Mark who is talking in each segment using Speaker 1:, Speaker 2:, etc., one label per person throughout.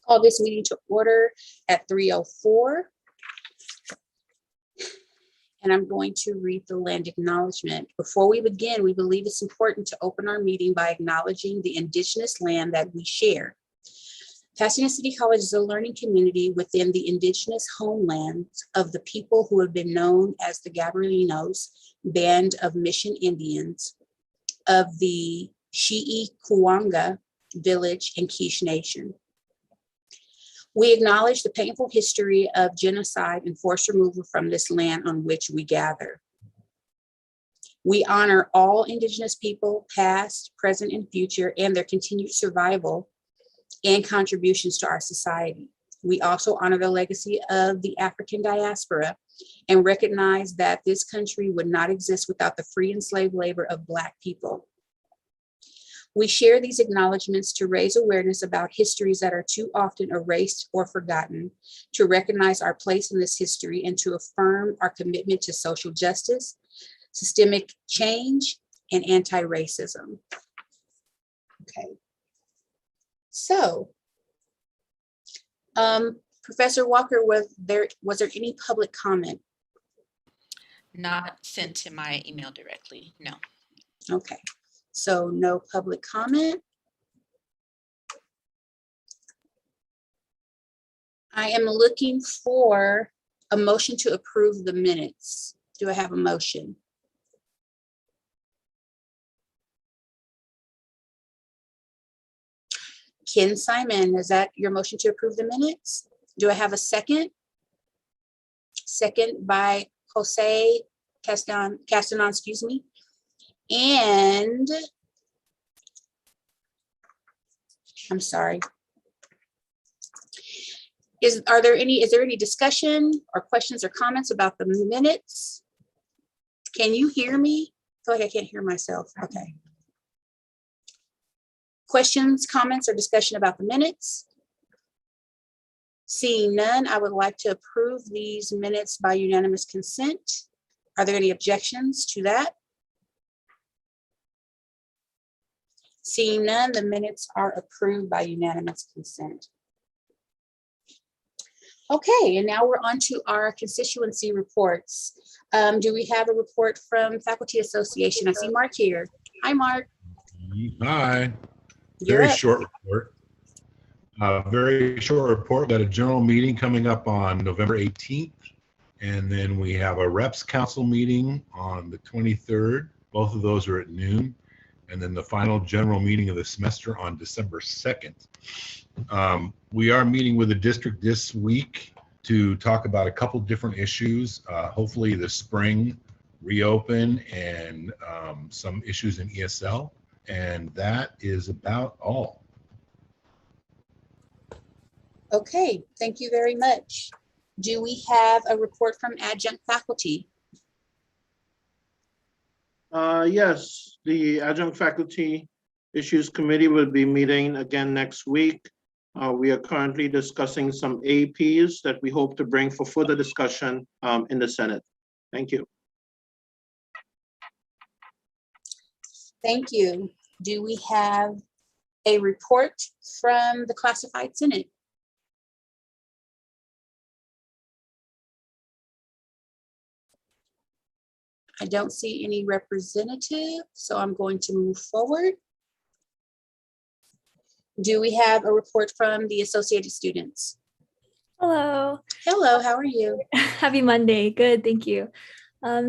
Speaker 1: Call this meeting to order at 3:04. And I'm going to read the land acknowledgement. Before we begin, we believe it's important to open our meeting by acknowledging the indigenous land that we share. Pasadena City College is a learning community within the indigenous homelands of the people who have been known as the Gabrielinos, Band of Mission Indians of the Shi'ikuanga Village and Quiche Nation. We acknowledge the painful history of genocide and forced removal from this land on which we gather. We honor all indigenous people, past, present, and future, and their continued survival and contributions to our society. We also honor the legacy of the African diaspora and recognize that this country would not exist without the free and slave labor of Black people. We share these acknowledgements to raise awareness about histories that are too often erased or forgotten, to recognize our place in this history, and to affirm our commitment to social justice, systemic change, and anti-racism. Okay. So, Professor Walker, was there any public comment?
Speaker 2: Not sent to my email directly, no.
Speaker 1: Okay. So no public comment. I am looking for a motion to approve the minutes. Do I have a motion? Ken Simon, is that your motion to approve the minutes? Do I have a second? Second by Jose Castanon, excuse me. And I'm sorry. Is there any discussion or questions or comments about the minutes? Can you hear me? I feel like I can't hear myself. Okay. Questions, comments, or discussion about the minutes? Seeing none, I would like to approve these minutes by unanimous consent. Are there any objections to that? Seeing none, the minutes are approved by unanimous consent. Okay, and now we're on to our constituency reports. Do we have a report from Faculty Association? I see Mark here. Hi, Mark.
Speaker 3: Hi.
Speaker 1: You're
Speaker 3: Very
Speaker 1: up.
Speaker 3: short report. Very short report. Got a general meeting coming up on November 18th. And then we have a reps council meeting on the 23rd. Both of those are at noon. And then the final general meeting of the semester on December 2nd. We are meeting with the district this week to talk about a couple different issues. Hopefully the spring reopen and some issues in ESL. And that is about all.
Speaker 1: Okay, thank you very much. Do we have a report from adjunct faculty?
Speaker 4: Yes, the Adjunct Faculty Issues Committee will be meeting again next week. We are currently discussing some APs that we hope to bring for further discussion in the Senate. Thank you.
Speaker 1: Thank you. Do we have a report from the classified Senate? I don't see any representative, so I'm going to move forward. Do we have a report from the Associated Students?
Speaker 5: Hello.
Speaker 1: Hello, how are you?
Speaker 5: Happy Monday. Good, thank you.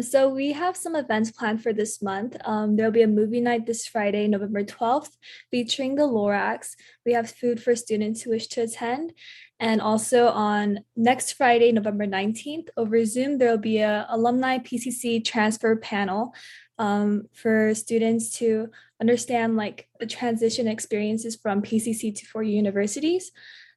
Speaker 5: So we have some events planned for this month. There'll be a movie night this Friday, November 12th, featuring the Lorax. We have food for students who wish to attend. And also on next Friday, November 19th, over Zoom, there'll be an alumni PCC transfer panel for students to understand like the transition experiences from PCC to four universities.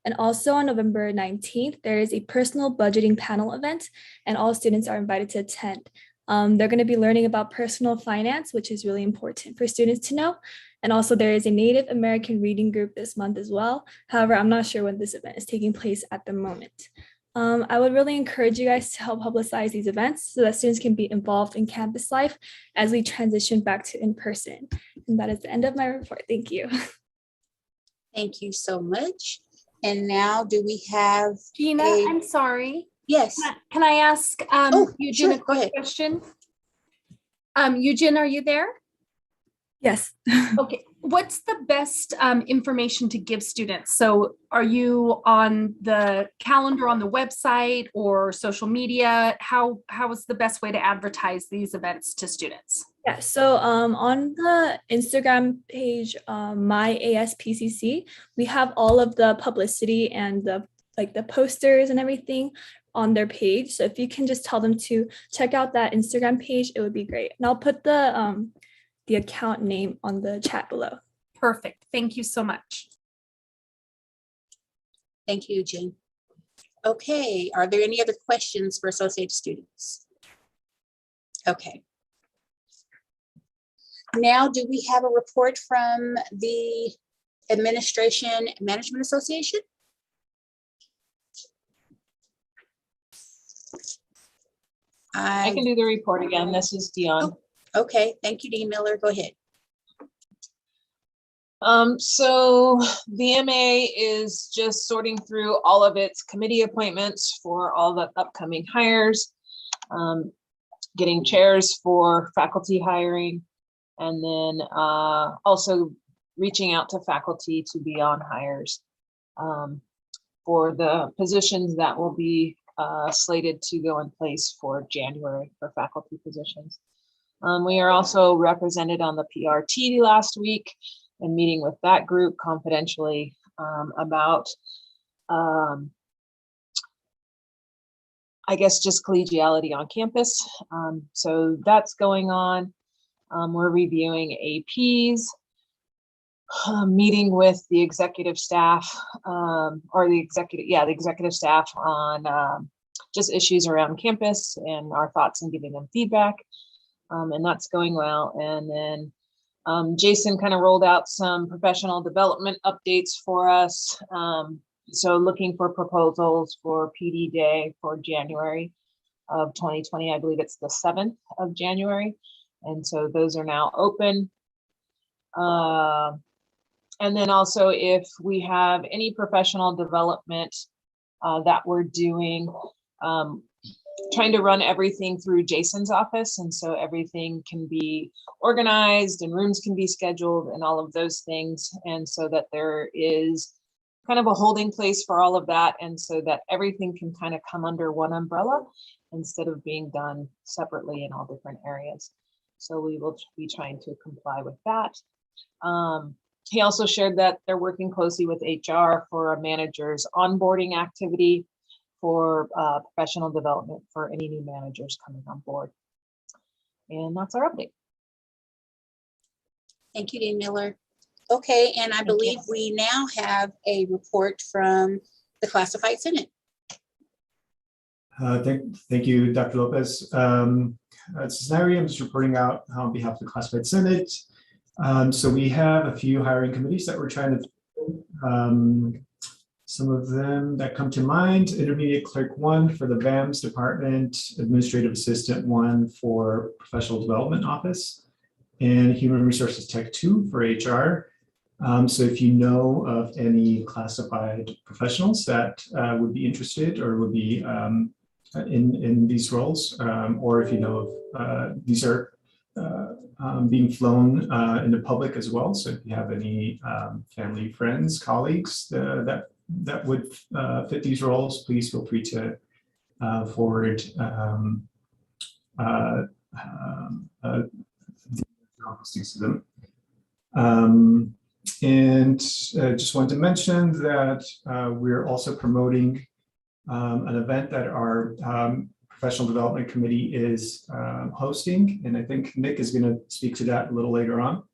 Speaker 5: And also on November 19th, there is a personal budgeting panel event, and all students are invited to attend. They're going to be learning about personal finance, which is really important for students to know. And also there is a Native American reading group this month as well. However, I'm not sure when this event is taking place at the moment. I would really encourage you guys to help publicize these events so that students can be involved in campus life as we transition back to in-person. And that is the end of my report. Thank you.
Speaker 1: Thank you so much. And now do we have,
Speaker 6: Gina,
Speaker 1: a-
Speaker 6: I'm sorry.
Speaker 1: yes,
Speaker 6: Can I ask
Speaker 1: Oh,
Speaker 6: Eugene
Speaker 1: sure,
Speaker 6: a
Speaker 1: go
Speaker 6: quick
Speaker 1: ahead.
Speaker 6: question? Eugene, are you there?
Speaker 5: Yes.
Speaker 6: Okay, what's the best information to give students? So are you on the calendar on the website or social media? How is the best way to advertise these events to students?
Speaker 5: Yeah, so on the Instagram page, my ASPCC, we have all of the publicity and the posters and everything on their page. So if you can just tell them to check out that Instagram page, it would be great. And I'll put the account name on the chat below.
Speaker 6: Perfect. Thank you so much.
Speaker 1: thank you, Eugene. Okay, are there any other questions for associated students? Okay. Now, do we have a report from the Administration Management Association?
Speaker 7: I can do the report again. This is Dion.
Speaker 1: Okay, thank you, Dean Miller. Go ahead.
Speaker 7: So the MA is just sorting through all of its committee appointments for all the upcoming hires, getting chairs for faculty hiring, and then also reaching out to faculty to be on hires for the positions that will be slated to go in place for January for faculty positions. We are also represented on the PRT last week and meeting with that group confidentially about, I guess, just collegiality on campus. So that's going on. We're reviewing APs, meeting with the executive staff the executive staff on just issues around campus and our thoughts and giving them feedback. And that's going well. And then Jason kind of rolled out some professional development updates for us. So looking for proposals for PD Day for January of 2020. I believe it's the 7th of January. And so those are now open. And then also if we have any professional development that we're doing, trying to run everything through Jason's office. And so everything can be organized and rooms can be scheduled and all of those things. And so that there is kind of a holding place for all of that. And so that everything can kind of come under one umbrella instead of being done separately in all different areas. So we will be trying to comply with that. He also shared that they're working closely with HR for a manager's onboarding activity for professional development for any new managers coming on board. And that's our update.
Speaker 1: Thank you, Dean Miller. Okay, and I believe we now have a report from the Classified Senate.
Speaker 8: Thank you, Dr. Lopez. Cincinnati, I'm just reporting out on behalf of the Classified Senate. So we have a few hiring committees that we're trying to, some of them that come to mind: Intermediate Clerk 1 for the VAMS Department, Administrative Assistant 1 for Professional Development Office, and Human Resources Tech 2 for HR. So if you know of any classified professionals that would be interested or would be in these roles, or if you know of these are being flown in the public as well. So if you have any family, friends, colleagues that would fit these roles, please feel free to forward postings to them. And just wanted to mention that we're also promoting an event that our Professional Development Committee is hosting, and I think Nick is going to speak to that a little later on.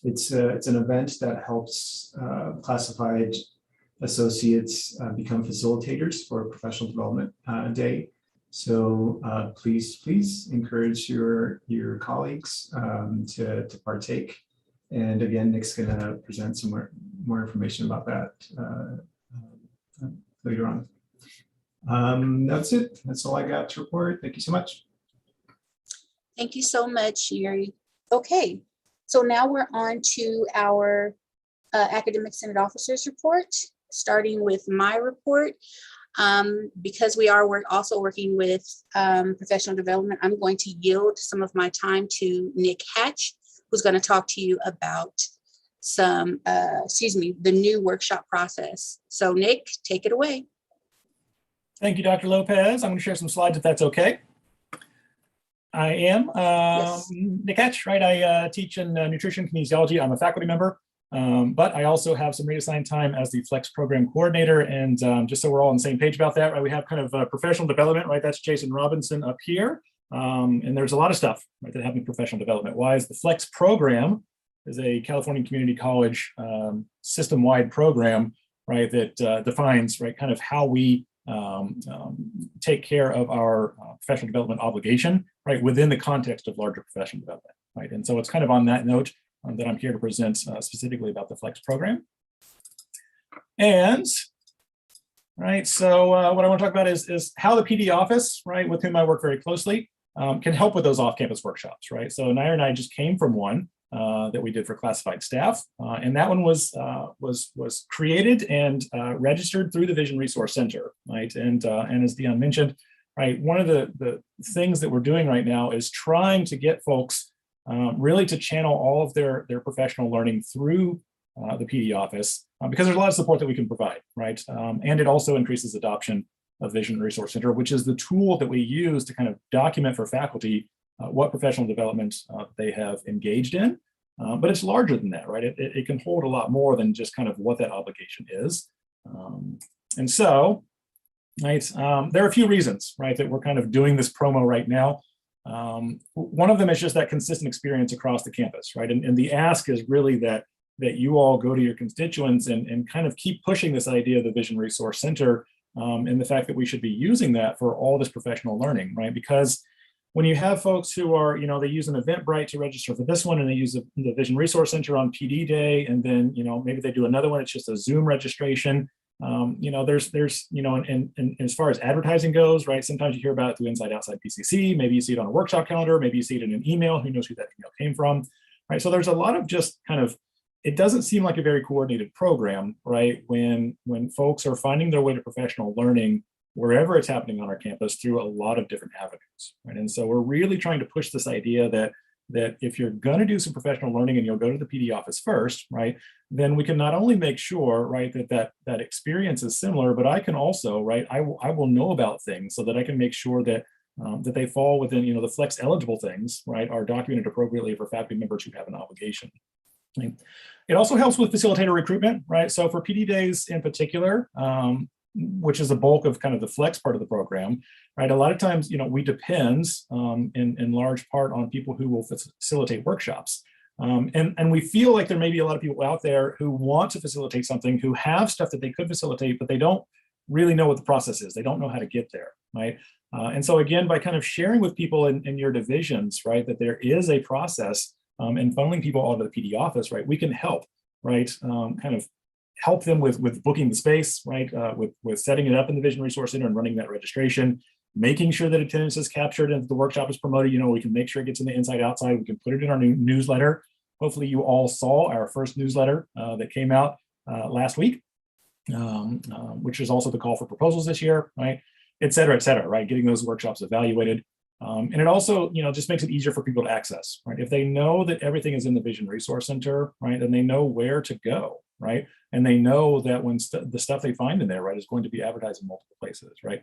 Speaker 8: It's an event that helps classified associates become facilitators for Professional Development Day. So please encourage your colleagues to partake. And again, Nick's going to present some more information about that later on. That's it. That's all I got to report. Thank you so much.
Speaker 1: Thank you so much, Yuri. Okay, so now we're on to our Academic Senate Officers Report, starting with my report. Because we are also working with professional development, I'm going to yield some of my time to Nick Hatch, who's going to talk to you about the new workshop process. So Nick, take it away.
Speaker 9: Thank you, Dr. Lopez. I'm going to share some slides if that's okay. I am
Speaker 1: Yes.
Speaker 9: Nick Hatch, right? I teach in nutrition kinesiology. I'm a faculty member, but I also have some reassigned time as the Flex program coordinator. And just so we're all on the same page about that, right? We have kind of professional development, right? That's Jason Robinson up here. And there's a lot of stuff right, that happens in professional development. Why is the Flex program is a California Community College system-wide program, right? That defines, right, kind of how we take care of our professional development obligation, right, within the context of larger professional development, right? And so it's kind of on that note that I'm here to present specifically about the Flex program. And, right, so what I want to talk about is how the PD office, right, with whom I work very closely, can help with those off-campus workshops, right? So Nair and I just came from one that we did for classified staff, and that one was created and registered through the Vision Resource Center, right? And as Dion mentioned, right, one of the things that we're doing right now is trying to get folks really to channel all of their professional learning through the PD office because there's a lot of support that we can provide, right? And it also increases adoption of Vision Resource Center, which is the tool that we use to kind of document for faculty what professional development they have engaged in. But it's larger than that, right? It can hold a lot more than just kind of what that obligation is. And so, right, there are a few reasons, right, that we're kind of doing this promo right now. One of them is just that consistent experience across the campus, right? And the ask is really that you all go to your constituents and kind of keep pushing this idea of the Vision Resource Center and the fact that we should be using that for all this professional learning, right? Because when you have folks who are, they use an Eventbrite to register for this one and they use the Vision Resource Center on PD day, and then, maybe they do another one, it's just a Zoom registration. There's and as far as advertising goes, right, sometimes you hear about it through Inside Outside PCC, maybe you see it on a workshop calendar, maybe you see it in an email, who knows who that email came from, right? So there's a lot of just kind of, it doesn't seem like a very coordinated program, right, when folks are finding their way to professional learning wherever it's happening on our campus through a lot of different avenues, right? And so we're really trying to push this idea that if you're going to do some professional learning and you'll go to the PD office first, right, then we can not only make sure, right, that experience is similar, but I can also, right, I will know about things so that I can make sure that that they fall within, the Flex eligible things, right, are documented appropriately for faculty members who have an obligation. Right? It also helps with facilitator recruitment, right? So for PD days in particular, which is the bulk of kind of the Flex part of the program, right? A lot of times, we depend in large part on people who will facilitate workshops. And we feel like there may be a lot of people out there who want to facilitate something, who have stuff that they could facilitate, but they don't really know what the process is. They don't know how to get there, right? And so again, by kind of sharing with people in your divisions, right, that there is a process and funneling people onto the PD office, right, we can help, right, kind of help them with booking the space, right, with setting it up in the Vision Resource Center and running that registration, making sure that attendance is captured and the workshop is promoted. We can make sure it gets in the Inside Outside. We can put it in our new newsletter. Hopefully you all saw our first newsletter that came out last week, which is also the call for proposals this year, right, et cetera, right, getting those workshops evaluated. And it also, just makes it easier for people to access, right? If they know that everything is in the Vision Resource Center, right, then they know where to go, right? And they know that when the stuff they find in there, right, is going to be advertised in multiple places, right?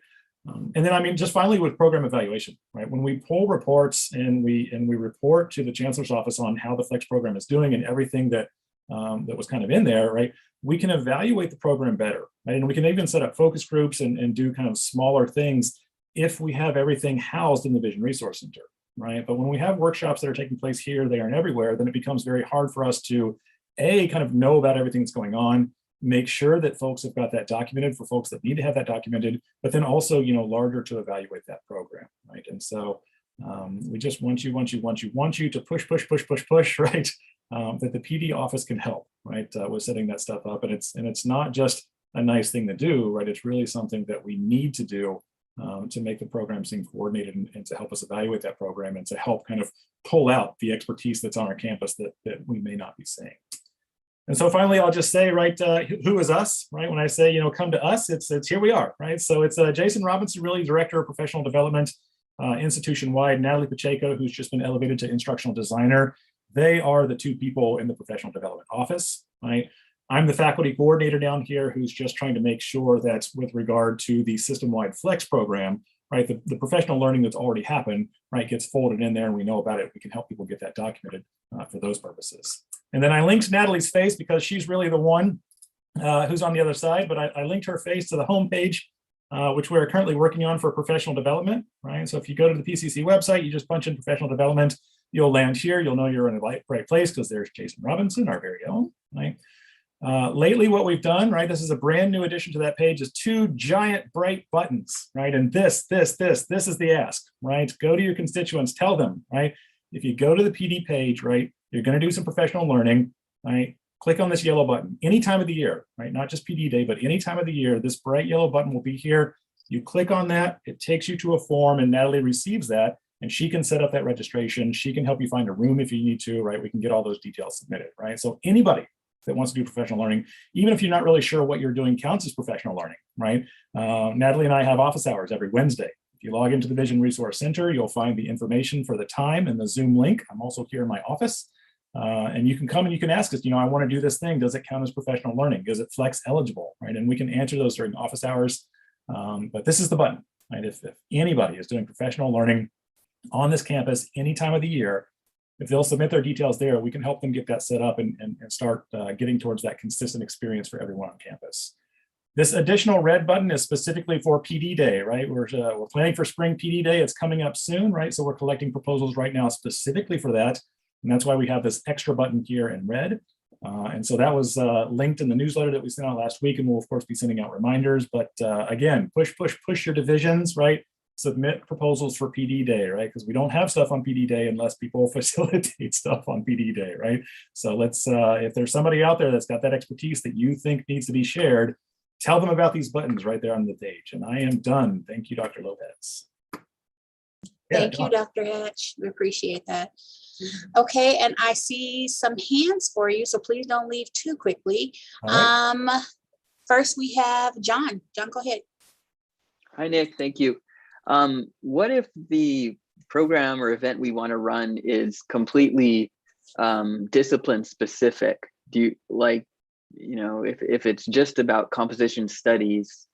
Speaker 9: And then, just finally with program evaluation, right? When we pull reports and we report to the Chancellor's office on how the Flex program is doing and everything that was kind of in there, right? We can evaluate the program better, right? And we can even set up focus groups and do kind of smaller things if we have everything housed in the Vision Resource Center, right? But when we have workshops that are taking place here, there, and everywhere, then it becomes very hard for us to, kind of know about everything that's going on, make sure that folks have got that documented for folks that need to have that documented, but then also, larger to evaluate that program, right? And so we just want you to push, right? That the PD office can help, right, with setting that stuff up. And it's not just a nice thing to do, right? It's really something that we need to do to make the program seem coordinated and to help us evaluate that program and to help kind of pull out the expertise that's on our campus that we may not be seeing. And so finally, I'll just say, right, who is us, right? When I say, you know, come to us, it's here we are, right? So it's Jason Robinson, really Director of Professional Development, institution-wide, Natalie Pacheco, who's just been elevated to Instructional Designer. They are the two people in the Professional Development Office, right? I'm the faculty coordinator down here who's just trying to make sure that with regard to the system-wide Flex program, right, the professional learning that's already happened, right, gets folded in there and we know about it. We can help people get that documented for those purposes. And then I linked Natalie's face because she's really the one who's on the other side, but I linked her face to the homepage, which we're currently working on for professional development, right? So if you go to the PCC website, you just punch in professional development, you'll land here. You'll know you're in the right place because there's Jason Robinson, our very own, right? Lately, what we've done, right, this is a brand new addition to that page, is 2 giant bright buttons, right? And this is the ask, right? Go to your constituents, tell them, right? If you go to the PD page, right, you're going to do some professional learning, right? Click on this yellow button any time of the year, right? Not just PD day, but any time of the year, this bright yellow button will be here. You click on that, it takes you to a form, and Natalie receives that, and she can set up that registration. She can help you find a room if you need to, right? We can get all those details submitted, right? So anybody that wants to do professional learning, even if you're not really sure what you're doing counts as professional learning, right? Natalie and I have office hours every Wednesday. If you log into the Vision Resource Center, you'll find the information for the time and the Zoom link. I'm also here in my office. And you can come and you can ask us, you know, I want to do this thing. Does it count as professional learning? Is it flex eligible, right? And we can answer those during office hours. But this is the button, right? If anybody is doing professional learning on this campus any time of the year, if they'll submit their details there, we can help them get that set up and start getting towards that consistent experience for everyone on campus. This additional red button is specifically for PD Day, right? We're planning for spring PD Day. It's coming up soon, right? So we're collecting proposals right now specifically for that. And that's why we have this extra button here in red. And so that was linked in the newsletter that we sent out last week, and we'll of course be sending out reminders. But again, push your divisions, right? Submit proposals for PD Day, right? Because we don't have stuff on PD Day unless people facilitate stuff on PD Day, right? So let's, if there's somebody out there that's got that expertise that you think needs to be shared, tell them about these buttons right there on the page. And I am done. Thank you, Dr. Lopez.
Speaker 1: Thank you, Dr. Hatch. We appreciate that. Okay, and I see some hands for you, so please don't leave too quickly.
Speaker 9: Right.
Speaker 1: First we have John. John, go ahead.
Speaker 10: Hi, Nick. Thank you. What if the program or event we want to run is completely discipline specific? Do you like, you know, if it's just about composition studies,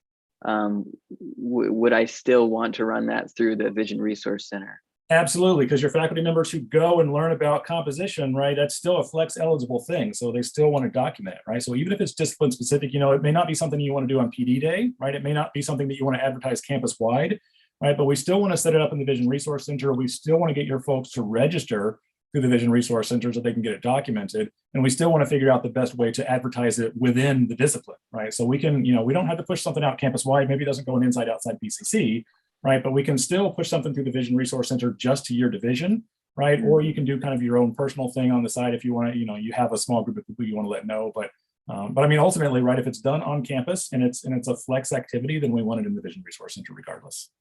Speaker 10: would I still want to run that through the Vision Resource Center?
Speaker 9: Absolutely, because your faculty members who go and learn about composition, right, that's still a flex eligible thing. So they still want to document it, right? So even if it's discipline specific, you know, it may not be something you want to do on PD Day, right? It may not be something that you want to advertise campus wide, right? But we still want to set it up in the Vision Resource Center. We still want to get your folks to register through the Vision Resource Center so they can get it documented. And we still want to figure out the best way to advertise it within the discipline, right? So we can, you know, we don't have to push something out campus wide. Maybe it doesn't go in inside outside PCC, right? But we can still push something through the Vision Resource Center just to your division, right? Or you can do kind of your own personal thing on the side if you want to, you know, you have a small group of people you want to let know. But I mean, ultimately, right, if it's done on campus and it's a flex activity, then we want it in the Vision Resource Center regardless.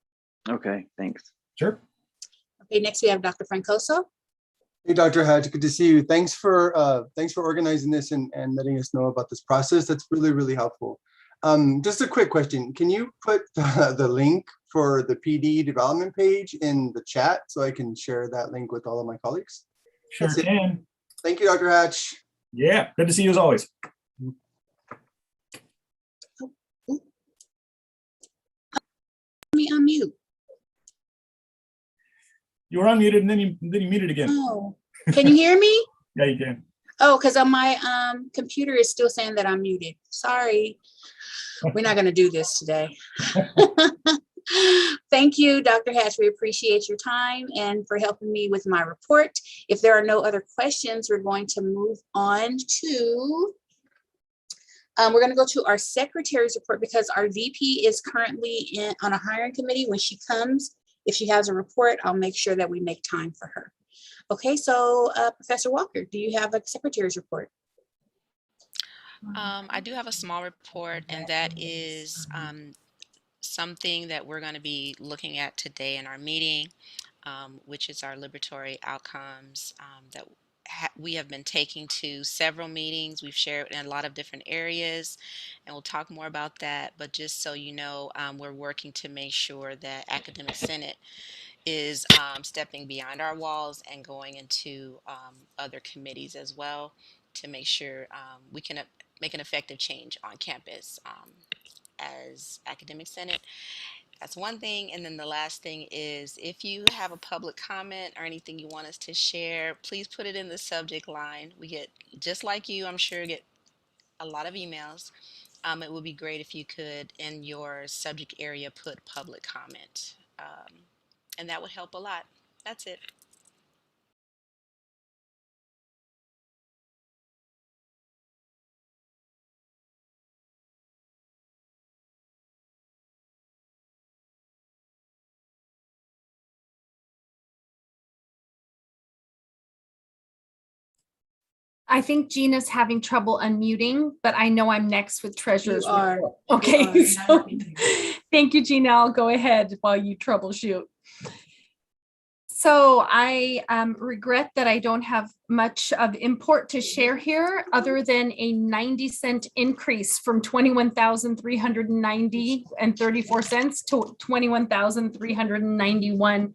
Speaker 10: Okay, thanks.
Speaker 9: Sure.
Speaker 1: Okay, next we have Dr. Francoso.
Speaker 11: Hey, Dr. Hatch, good to see you. Thanks for organizing this and letting us know about this process. That's really, really helpful. Just a quick question. Can you put the link for the PD development page in the chat so I can share that link with all of my colleagues?
Speaker 9: Sure can.
Speaker 11: Thank you, Dr. Hatch.
Speaker 9: Yeah, good to see you as always.
Speaker 1: Let me unmute.
Speaker 9: You were unmuted and then you muted again.
Speaker 1: Oh, can you hear me?
Speaker 9: Yeah, you can.
Speaker 1: Oh, because on my computer is still saying that I'm muted. Sorry. We're not going to do this today. Thank you, Dr. Hatch. We appreciate your time and for helping me with my report. If there are no other questions, we're going to move on to, we're going to go to our secretary's report because our VP is currently on a hiring committee. When she comes, if she has a report, I'll make sure that we make time for her. Okay, so Professor Walker, do you have a secretary's report?
Speaker 2: I do have a small report, and that is something that we're going to be looking at today in our meeting, which is our liberatory outcomes that we have been taking to several meetings. We've shared in a lot of different areas, and we'll talk more about that. But just so you know, we're working to make sure that Academic Senate is stepping beyond our walls and going into other committees as well to make sure we can make an effective change on campus as Academic Senate. That's one thing. And then the last thing is, if you have a public comment or anything you want us to share, please put it in the subject line. We get, just like you, I'm sure, get a lot of emails. It would be great if you could, in your subject area, put public comment. And that would help a lot. That's it.
Speaker 6: I think Gina's having trouble unmuting, but I know I'm next with treasurer's
Speaker 1: You are.
Speaker 6: report.
Speaker 1: You
Speaker 6: Okay,
Speaker 1: are.
Speaker 6: so thank you, Gina. I'll go ahead while you troubleshoot. So I regret that I don't have much of import to share here other than a 90-cent increase from 21,390 and 34 cents to 21,391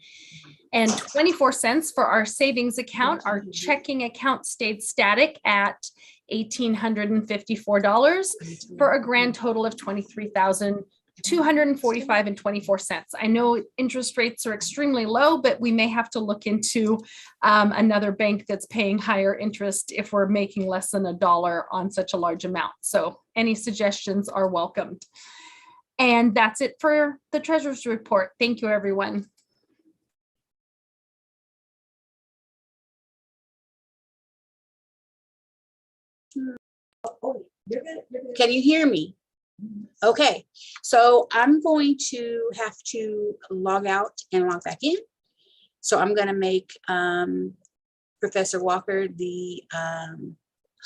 Speaker 6: and 24 cents for our savings account. Our checking account stayed static at $1,854 for a grand total of $23,245 and 24 cents. I know interest rates are extremely low, but we may have to look into another bank that's paying higher interest if we're making less than $1 on such a large amount. So any suggestions are welcomed. And that's it for the treasurer's report. Thank you, everyone.
Speaker 1: Can you hear me? Okay, so I'm going to have to log out and log back in. So I'm going to make Professor Walker the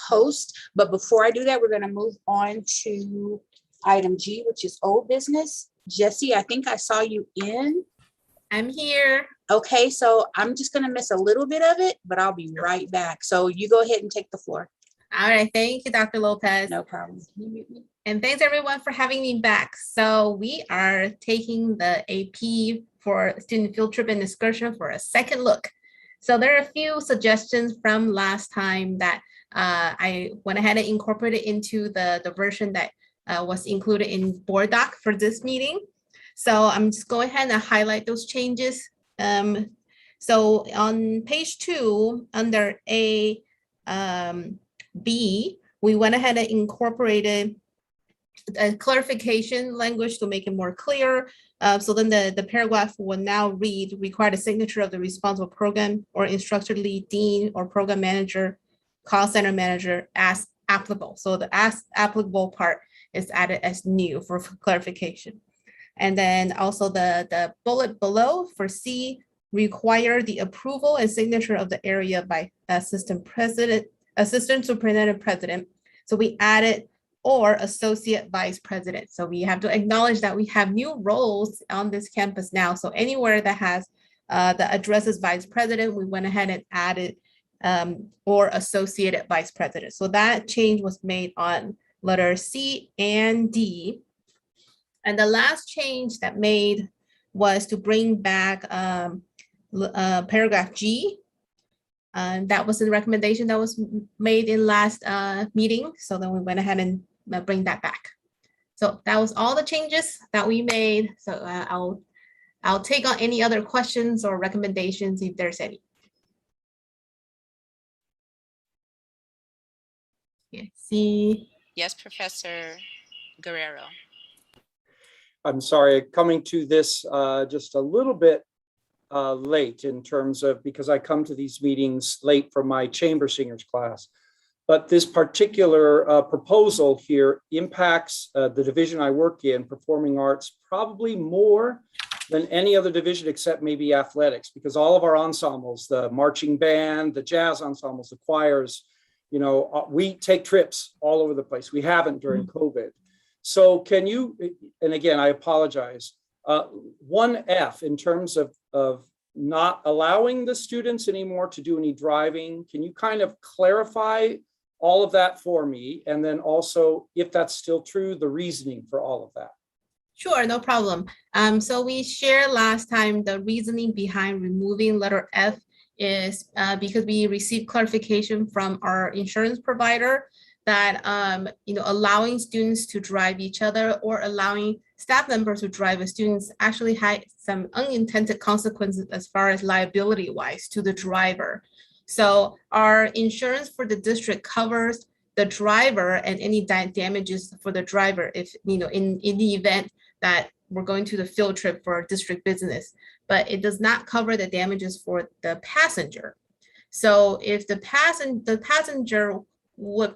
Speaker 1: host. But before I do that, we're going to move on to item G, which is old business. Jesse, I think I saw you in.
Speaker 12: I'm here.
Speaker 1: Okay, so I'm just going to miss a little bit of it, but I'll be right back. So you go ahead and take the floor.
Speaker 12: All right. Thank you, Dr. Lopez.
Speaker 1: No problem. Can you mute me?
Speaker 12: And thanks everyone for having me back. So we are taking the AP for student field trip and excursion for a second look. So there are a few suggestions from last time that I went ahead and incorporated into the version that was included in board doc for this meeting. So I'm just going ahead and highlight those changes. So on page 2, under A, B, we went ahead and incorporated a clarification language to make it more clear. So then the paragraph will now read, require the signature of the responsible program or instructor, lead, dean, or program manager, call center manager as applicable. So the as applicable part is added as new for clarification. And then also the bullet below for C, require the approval and signature of the area by assistant superintendent president. So we added or associate vice president. So we have to acknowledge that we have new roles on this campus now. So anywhere that has the addresses vice president, we went ahead and added or associated vice president. So that change was made on letter C and D. And the last change that made was to bring back paragraph G. That was the recommendation that was made in last meeting. So then we went ahead and bring that back. So that was all the changes that we made. So I'll take on any other questions or recommendations if there's any. Yeah, see.
Speaker 2: Yes, Professor Guerrero.
Speaker 13: I'm sorry, coming to this just a little bit late in terms of, because I come to these meetings late from my chamber singers class. But this particular proposal here impacts the division I work in, performing arts, probably more than any other division except maybe athletics, because all of our ensembles, the marching band, the jazz ensembles, the choirs, you know, we take trips all over the place. We haven't during COVID. So can you, and again, I apologize, 1F in terms of not allowing the students anymore to do any driving. Can you kind of clarify all of that for me? And then also, if that's still true, the reasoning for all of that.
Speaker 12: Sure, no problem. So we shared last time the reasoning behind removing letter F is because we received clarification from our insurance provider that allowing students to drive each other or allowing staff members to drive with students actually had some unintended consequences as far as liability wise to the driver. So our insurance for the district covers the driver and any damages for the driver if in the event that we're going to the field trip for district business, but it does not cover the damages for the passenger. So if the passenger would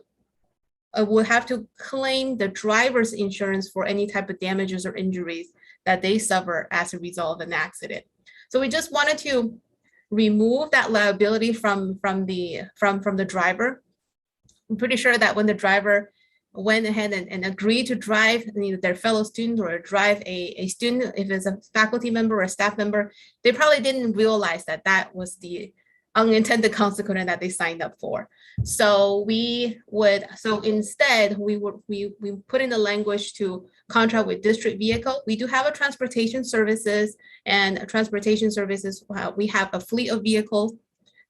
Speaker 12: have to claim the driver's insurance for any type of damages or injuries that they suffer as a result of an accident. So we just wanted to remove that liability from the driver. I'm pretty sure that when the driver went ahead and agreed to drive their fellow student or drive a student, if it's a faculty member or a staff member, they probably didn't realize that that was the unintended consequence that they signed up for. So instead we put in the language to contract with district vehicle. We do have a transportation services, and transportation services, we have a fleet of vehicles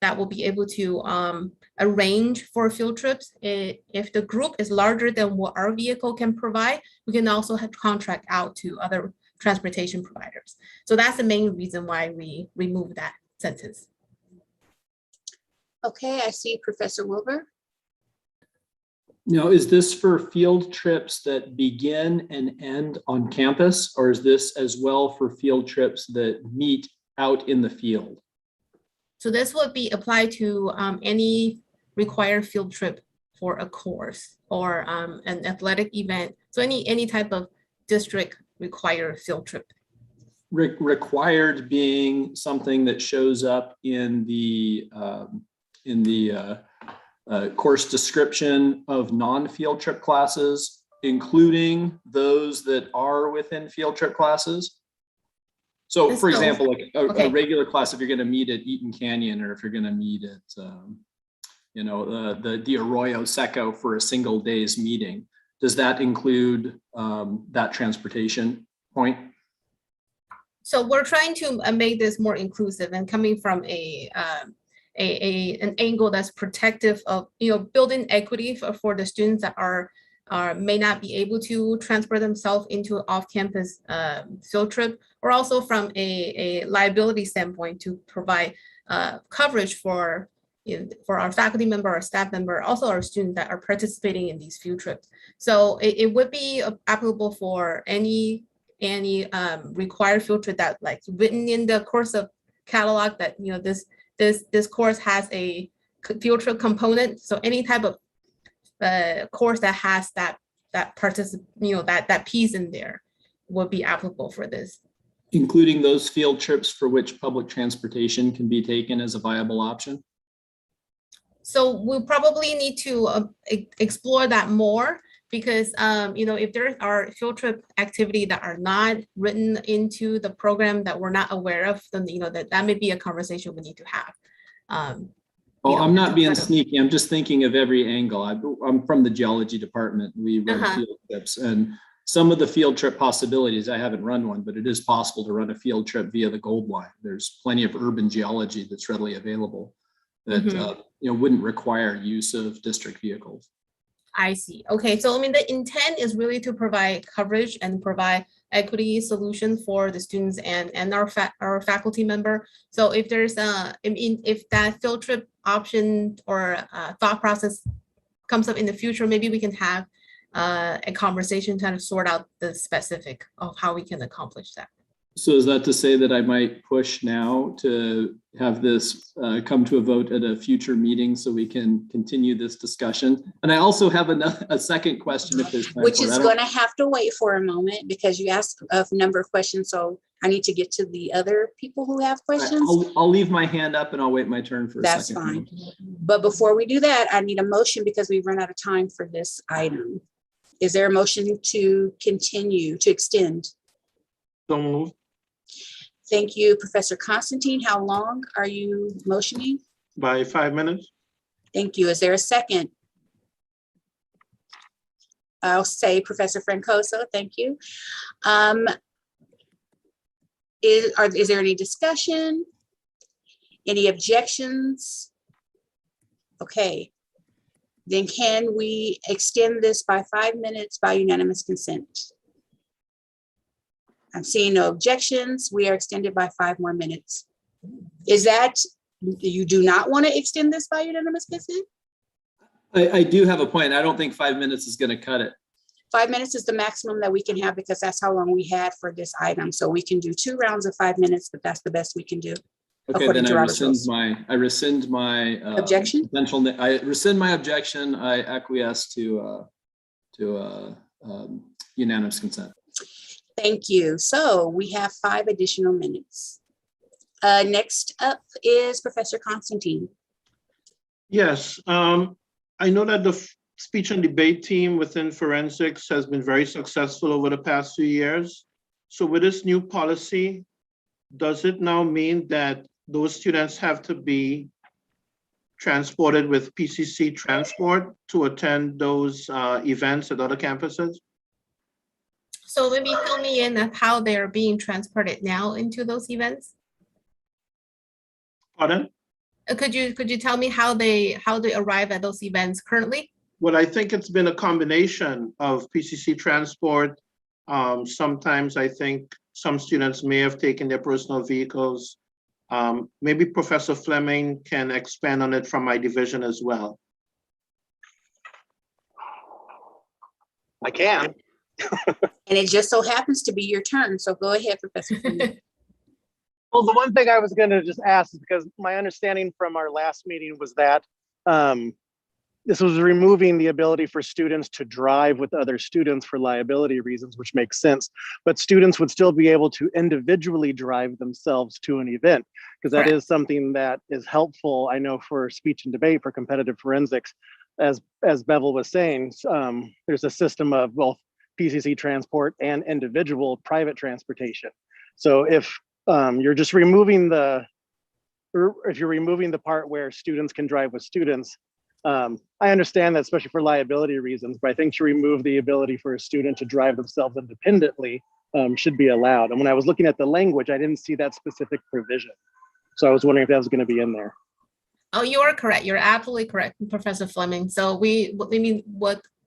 Speaker 12: that will be able to arrange for field trips. If the group is larger than what our vehicle can provide, we can also have contract out to other transportation providers. So that's the main reason why we removed that sentence.
Speaker 1: Okay, I see Professor Wilbur.
Speaker 14: Now, is this for field trips that begin and end on campus, or is this as well for field trips that meet out in the field?
Speaker 12: So this would be applied to any required field trip for a course or an athletic event. So any type of district required field trip.
Speaker 14: Required being something that shows up in the course description of non-field trip classes, including those that are within field trip classes. So for example, like a regular class, if you're going to meet at Eaton Canyon, or if you're going to meet at, the Arroyo Seco for a single day's meeting, does that include that transportation point?
Speaker 12: So we're trying to make this more inclusive and coming from an angle that's protective of building equity for the students that may not be able to transfer themselves into off-campus field trip, or also from a liability standpoint to provide coverage for our faculty member or staff member, also our students that are participating in these field trips. So it would be applicable for any required field trip that like written in the course of catalog that this course has a field trip component. So any type of course that has that piece in there would be applicable for this.
Speaker 14: Including those field trips for which public transportation can be taken as a viable option?
Speaker 12: So we'll probably need to explore that more, because if there are field trip activity that are not written into the program that we're not aware of, then that may be a conversation we need to have.
Speaker 14: I'm not being sneaky. I'm just thinking of every angle. I'm from the geology department. We run field trips, and some of the field trip possibilities, I haven't run one, but it is possible to run a field trip via the Gold Line. There's plenty of urban geology that's readily available that wouldn't require use of district vehicles.
Speaker 12: I see. Okay, so the intent is really to provide coverage and provide equity solution for the students and our faculty member. So if there's if that field trip option or thought process comes up in the future, maybe we can have a conversation to kind of sort out the specific of how we can accomplish that.
Speaker 14: So is that to say that I might push now to have this come to a vote at a future meeting so we can continue this discussion? And I also have a second question if there's time.
Speaker 1: Which is going to have to wait for a moment because you asked a number of questions. So I need to get to the other people who have questions.
Speaker 14: I'll leave my hand up and I'll wait my turn for a second. That's fine.
Speaker 1: But before we do that, I need a motion because we've run out of time for this item. Is there a motion to continue, to extend?
Speaker 4: So moved.
Speaker 1: Thank you, Professor Constantine. How long are you motioning?
Speaker 4: By 5 minutes.
Speaker 1: Thank you. Is there a second? I'll say Professor Francoso. Thank you. Is there any discussion? Any objections? Okay. Then can we extend this by 5 minutes by unanimous consent? I'm seeing no objections. We are extended by 5 more minutes. Is that, you do not want to extend this by unanimous consent?
Speaker 14: I do have a point. I don't think 5 minutes is going to cut it.
Speaker 1: 5 minutes is the maximum that we can have because that's how long we had for this item. So we can do 2 rounds of 5 minutes, but that's the best we can do.
Speaker 14: Okay, then I rescind my
Speaker 1: objection.
Speaker 14: I rescind my objection. I acquiesce to unanimous consent.
Speaker 1: Thank you. So we have 5 additional minutes. Next up is Professor Constantine.
Speaker 4: Yes, I know that the speech and debate team within forensics has been very successful over the past few years. So with this new policy, does it now mean that those students have to be transported with PCC transport to attend those events at other campuses?
Speaker 12: So maybe fill me in of how they're being transported now into those events.
Speaker 4: Pardon?
Speaker 12: Could you tell me how they arrive at those events currently?
Speaker 4: Well, I think it's been a combination of PCC transport. Sometimes I think some students may have taken their personal vehicles. Maybe Professor Fleming can expand on it from my division as well.
Speaker 15: I can.
Speaker 1: And it just so happens to be your turn. So go ahead, Professor Fleming.
Speaker 15: Well, the one thing I was going to just ask is because my understanding from our last meeting was that this was removing the ability for students to drive with other students for liability reasons, which makes sense. But students would still be able to individually drive themselves to an event, because that is something that is helpful, I know, for speech and debate, for competitive forensics. As Bevel was saying, there's a system of both PCC transport and individual private transportation. So if you're just removing if you're removing the part where students can drive with students, I understand that, especially for liability reasons, but I think to remove the ability for a student to drive themselves independently should be allowed. And when I was looking at the language, I didn't see that specific provision. So I was wondering if that was going to be in there.
Speaker 12: Oh, you are correct. You're absolutely correct, Professor Fleming. So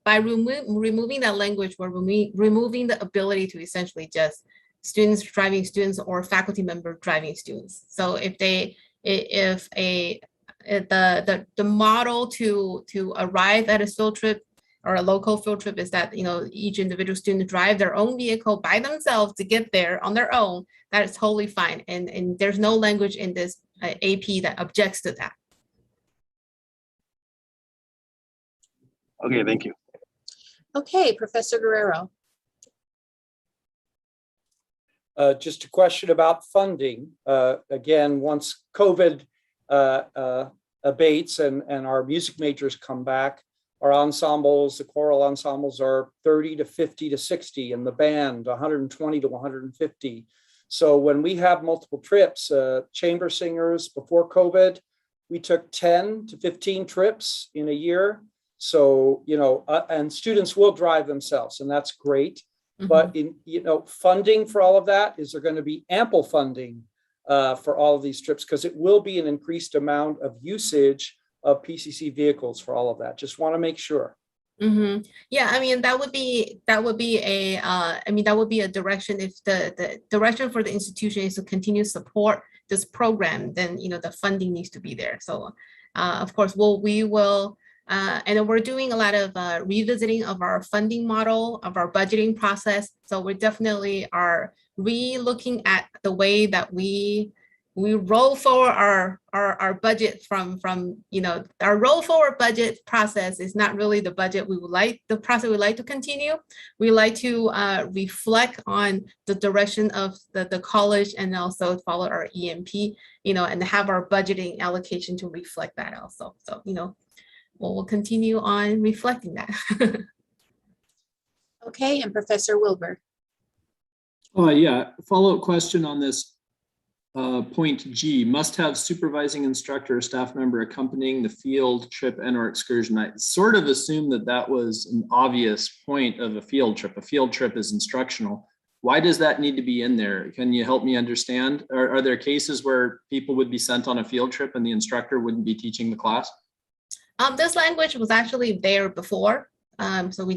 Speaker 12: by removing that language, we're removing the ability to essentially just students driving students or faculty member driving students. So the model to arrive at a field trip or a local field trip is that, each individual student drive their own vehicle by themselves to get there on their own. That is totally fine. And there's no language in this AP that objects to that.
Speaker 15: Okay, thank you.
Speaker 1: Okay, Professor Guerrero.
Speaker 13: Just a question about funding. Again, once COVID abates and our music majors come back, our ensembles, the choral ensembles are 30 to 50 to 60, and the band 120 to 150. So when we have multiple trips, chamber singers before COVID, we took 10 to 15 trips in a year. So, and students will drive themselves, and that's great. But funding for all of that, is there going to be ample funding for all of these trips? Because it will be an increased amount of usage of PCC vehicles for all of that. Just want to make sure.
Speaker 12: Yeah, I mean, that would be a direction. If the direction for the institution is to continue to support this program, then the funding needs to be there. So of course, we will. And we're doing a lot of revisiting of our funding model, of our budgeting process. So we definitely are re-looking at the way that we roll forward our budget from our roll forward budget process is not really the budget the process we like to continue. We like to reflect on the direction of the college and also follow our EMP, and have our budgeting allocation to reflect that also. So, we'll continue on reflecting that.
Speaker 1: Okay, and Professor Wilbur.
Speaker 14: Yeah, follow-up question on this. Point G, must have supervising instructor or staff member accompanying the field trip and or excursion. I sort of assumed that that was an obvious point of a field trip. A field trip is instructional. Why does that need to be in there? Can you help me understand? Are there cases where people would be sent on a field trip and the instructor wouldn't be teaching the class?
Speaker 12: This language was actually there before. So we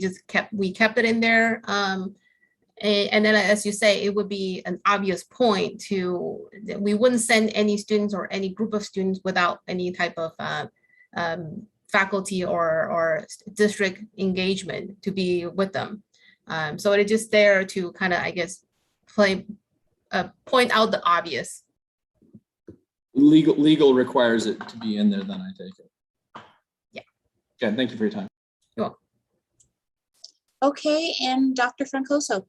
Speaker 12: kept it in there. And then, as you say, it would be an obvious point to, we wouldn't send any students or any group of students without any type of faculty or district engagement to be with them. So it is just there to kind of, I guess, point out the obvious.
Speaker 14: Legal requires it to be in there, then I take it.
Speaker 12: Yeah.
Speaker 14: Okay, thank you for your time.
Speaker 12: You're welcome.
Speaker 1: Okay, and Dr. Francoso.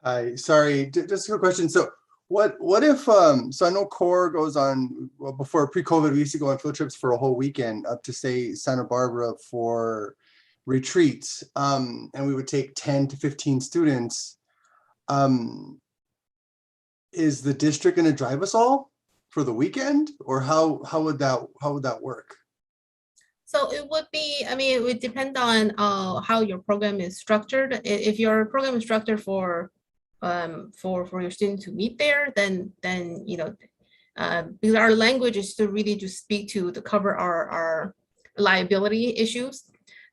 Speaker 11: Hi, sorry, just a quick question. So what if, so I know CORE goes on, well, before pre-COVID, we used to go on field trips for a whole weekend up to, say, Santa Barbara for retreats, and we would take 10 to 15 students. Is the district going to drive us all for the weekend, or how would that work?
Speaker 12: So it would be, I mean, it would depend on how your program is structured. If your program is structured for your students to meet there, then you know, because our language is to really just speak to cover our liability issues.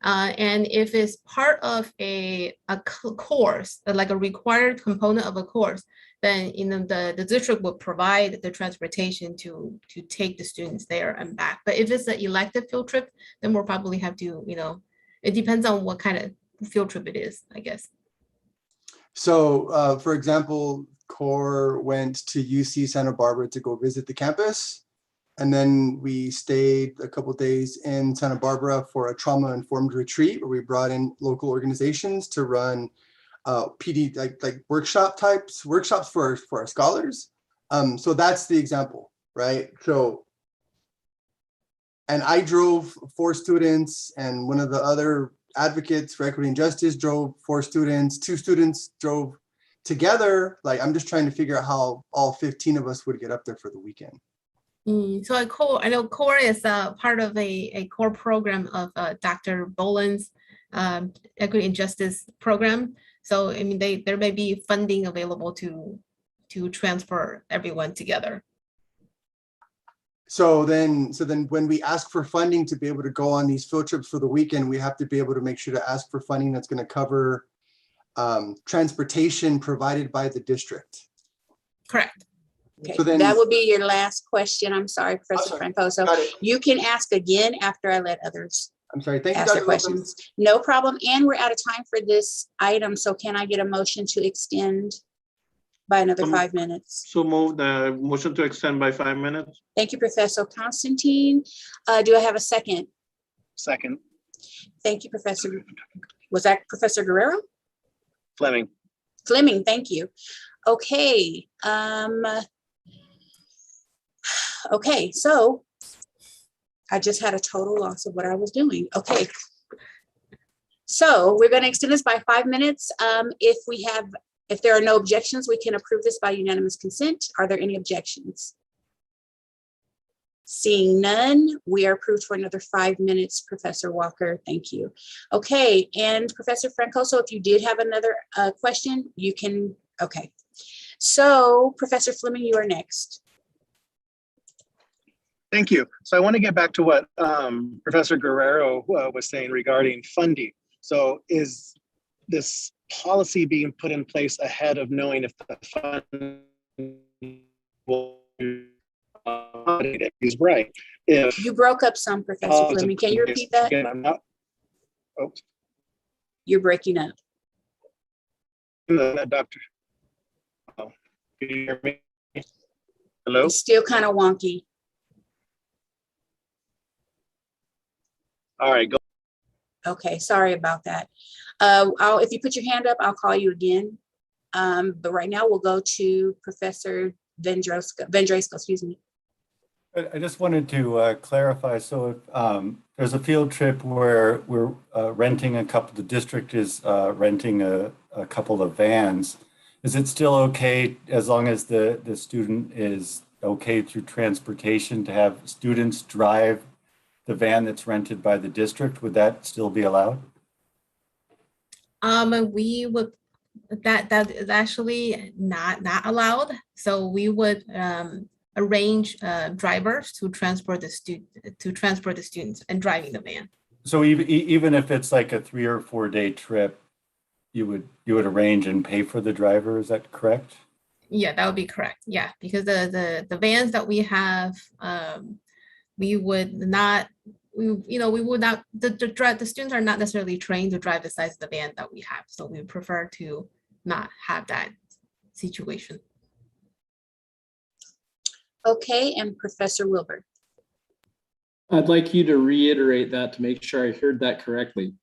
Speaker 12: And if it's part of a course, like a required component of a course, then you know the district will provide the transportation to take the students there and back. But if it's an elective field trip, then we'll probably have to, you know, it depends on what kind of field trip it is, I guess.
Speaker 11: So, for example, CORE went to UC Santa Barbara to go visit the campus. And then we stayed a couple of days in Santa Barbara for a trauma-informed retreat where we brought in local organizations to run PD, like workshops for our scholars. So that's the example, right? So, and I drove 4 students, and one of the other advocates for equity and justice drove 4 students. 2 students drove together. Like, I'm just trying to figure out how all 15 of us would get up there for the weekend.
Speaker 12: So I know CORE is part of a core program of Dr. Boland's equity and justice program. So I mean, there may be funding available to transfer everyone together.
Speaker 11: So then when we ask for funding to be able to go on these field trips for the weekend, we have to be able to make sure to ask for funding that's going to cover transportation provided by the district.
Speaker 12: Correct.
Speaker 1: Okay,
Speaker 11: So then,
Speaker 1: that will be your last question. I'm sorry, Professor Francoso. You can ask again after I let others
Speaker 11: I'm sorry. Thank you,
Speaker 1: ask their
Speaker 11: Dr.
Speaker 1: questions. No problem. And we're out of time for this item. So can I get a motion to extend by another 5 minutes?
Speaker 4: So move the motion to extend by 5 minutes.
Speaker 1: Thank you, Professor Constantine. Do I have a second?
Speaker 15: Second.
Speaker 1: Thank you, Professor. Was that Professor Guerrero?
Speaker 15: Fleming.
Speaker 1: Fleming, thank you. Okay. Okay, so I just had a total loss of what I was doing. Okay. So we're going to extend this by 5 minutes. If there are no objections, we can approve this by unanimous consent. Are there any objections? Seeing none, we are approved for another 5 minutes, Professor Walker. Thank you. Okay, and Professor Francoso, if you did have another question, you can, okay. So Professor Fleming, you are next.
Speaker 15: Thank you. So I want to get back to what Professor Guerrero was saying regarding Fundy. So is this policy being put in place ahead of knowing if the fund will is right? If
Speaker 1: you broke up some, Professor Fleming. Can you repeat that?
Speaker 15: Again, I'm not. Oh.
Speaker 1: You're breaking up.
Speaker 15: Doctor. Oh, can you hear me? Hello?
Speaker 1: It's still kind of wonky.
Speaker 15: All right, go.
Speaker 1: Okay, sorry about that. If you put your hand up, I'll call you again. But right now we'll go to Professor Vendresco, excuse me.
Speaker 16: I just wanted to clarify. So if there's a field trip where we're renting the district is renting a couple of vans, is it still okay as long as the student is okay through transportation to have students drive the van that's rented by the district? Would that still be allowed?
Speaker 12: We would, that is actually not allowed. So we would arrange drivers to transport the students and driving the van.
Speaker 16: So even if it's like a 3 or 4 day trip, you would arrange and pay for the driver, is that correct?
Speaker 12: Yeah, that would be correct. Yeah, because the vans that we have, we would not, the students are not necessarily trained to drive the size of the van that we have. So we prefer to not have that situation.
Speaker 1: Okay, and Professor Wilbur.
Speaker 14: I'd like you to reiterate that to make sure I heard that correctly.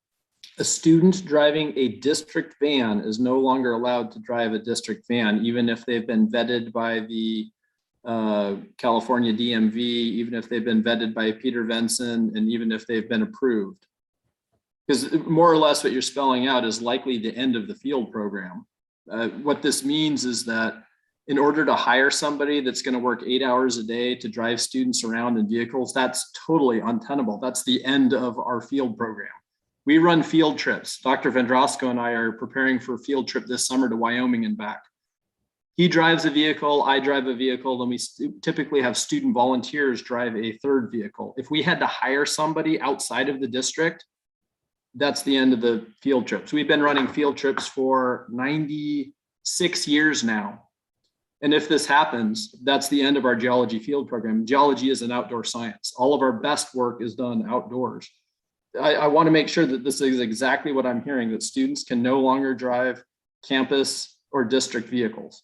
Speaker 14: A student driving a district van is no longer allowed to drive a district van, even if they've been vetted by the California DMV, even if they've been vetted by Peter Venson, and even if they've been approved. Because more or less what you're spelling out is likely the end of the field program. What this means is that in order to hire somebody that's going to work 8 hours a day to drive students around in vehicles, that's totally untenable. That's the end of our field program. We run field trips. Dr. Vendrosco and I are preparing for a field trip this summer to Wyoming and back. He drives a vehicle, I drive a vehicle, and we typically have student volunteers drive a third vehicle. If we had to hire somebody outside of the district, that's the end of the field trips. We've been running field trips for 96 years now. And if this happens, that's the end of our geology field program. Geology is an outdoor science. All of our best work is done outdoors. I want to make sure that this is exactly what I'm hearing, that students can no longer drive campus or district vehicles.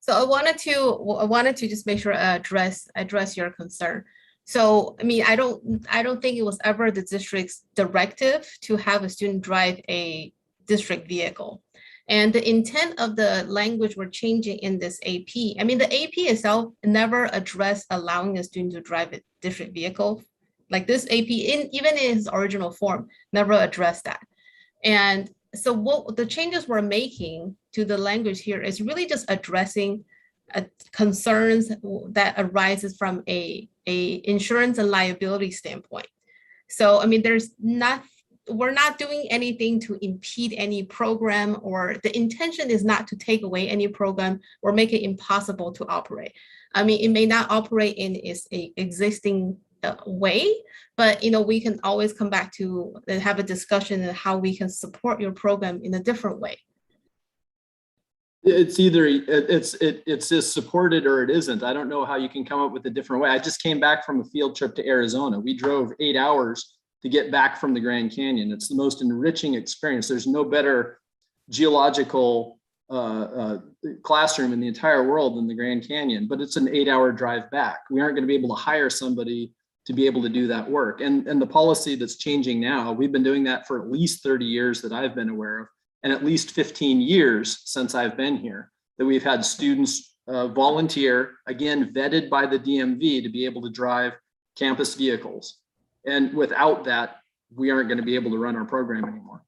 Speaker 12: So I wanted to just make sure address your concern. So I mean, I don't think it was ever the district's directive to have a student drive a district vehicle. And the intent of the language we're changing in this AP, I mean, the AP itself never addressed allowing a student to drive a district vehicle. Like this AP, even in its original form, never addressed that. And so what the changes we're making to the language here is really just addressing concerns that arises from a insurance and liability standpoint. So, I mean, we're not doing anything to impede any program, or the intention is not to take away any program or make it impossible to operate. I mean, it may not operate in its existing way, but we can always come back to and have a discussion on how we can support your program in a different way.
Speaker 14: It's either it's just supported or it isn't. I don't know how you can come up with a different way. I just came back from a field trip to Arizona. We drove 8 hours to get back from the Grand Canyon. It's the most enriching experience. There's no better geological classroom in the entire world than the Grand Canyon, but it's an 8-hour drive back. We aren't going to be able to hire somebody to be able to do that work. And the policy that's changing now, we've been doing that for at least 30 years that I've been aware of, and at least 15 years since I've been here, that we've had students volunteer, again, vetted by the DMV to be able to drive campus vehicles. And without that, we aren't going to be able to run our program anymore.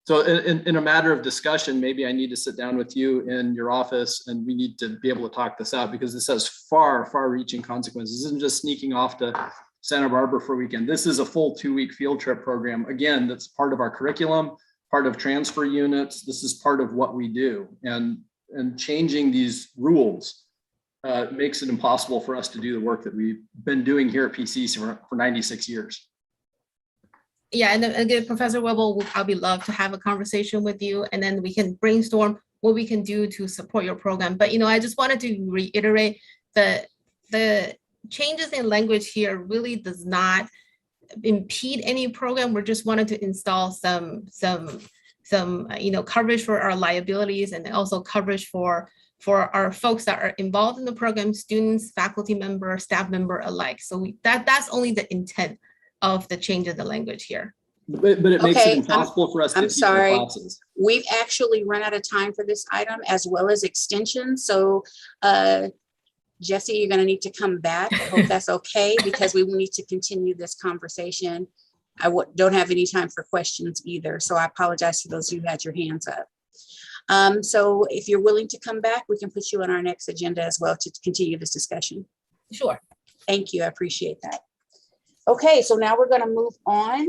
Speaker 14: So in a matter of discussion, maybe I need to sit down with you in your office and we need to be able to talk this out, because this has far-reaching consequences. This isn't just sneaking off to Santa Barbara for a weekend. This is a full 2-week field trip program. Again, that's part of our curriculum, part of transfer units. This is part of what we do. And changing these rules makes it impossible for us to do the work that we've been doing here at PCC for 96 years.
Speaker 12: Yeah, and then again, Professor Webble, I'll be love to have a conversation with you, and then we can brainstorm what we can do to support your program. But I just wanted to reiterate that the changes in language here really does not impede any program. We're just wanting to install some coverage for our liabilities, and also coverage for our folks that are involved in the program, students, faculty member, staff member alike. So that's only the intent of the change of the language here.
Speaker 14: But it makes it impossible for us to teach our classes.
Speaker 1: We've actually run out of time for this item, as well as extension. So Jesse, you're going to need to come back. I hope that's okay, because we will need to continue this conversation. I don't have any time for questions either, so I apologize for those who had your hands up. So if you're willing to come back, we can put you on our next agenda as well to continue this discussion.
Speaker 12: Sure.
Speaker 1: Thank you. I appreciate that. Okay, so now we're going to move on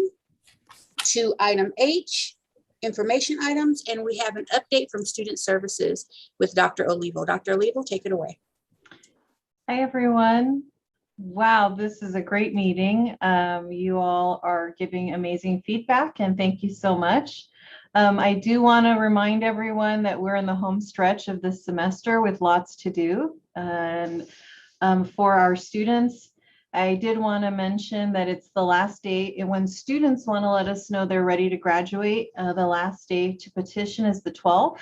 Speaker 1: to item H, information items, and we have an update from Student Services with Dr. Olivo. Dr. Olivo, take it away.
Speaker 17: Hi, everyone. Wow, this is a great meeting. You all are giving amazing feedback, and thank you so much. I do want to remind everyone that we're in the home stretch of this semester with lots to do. And for our students, I did want to mention that it's the last day, and when students want to let us know they're ready to graduate, the last day to petition is the 12th.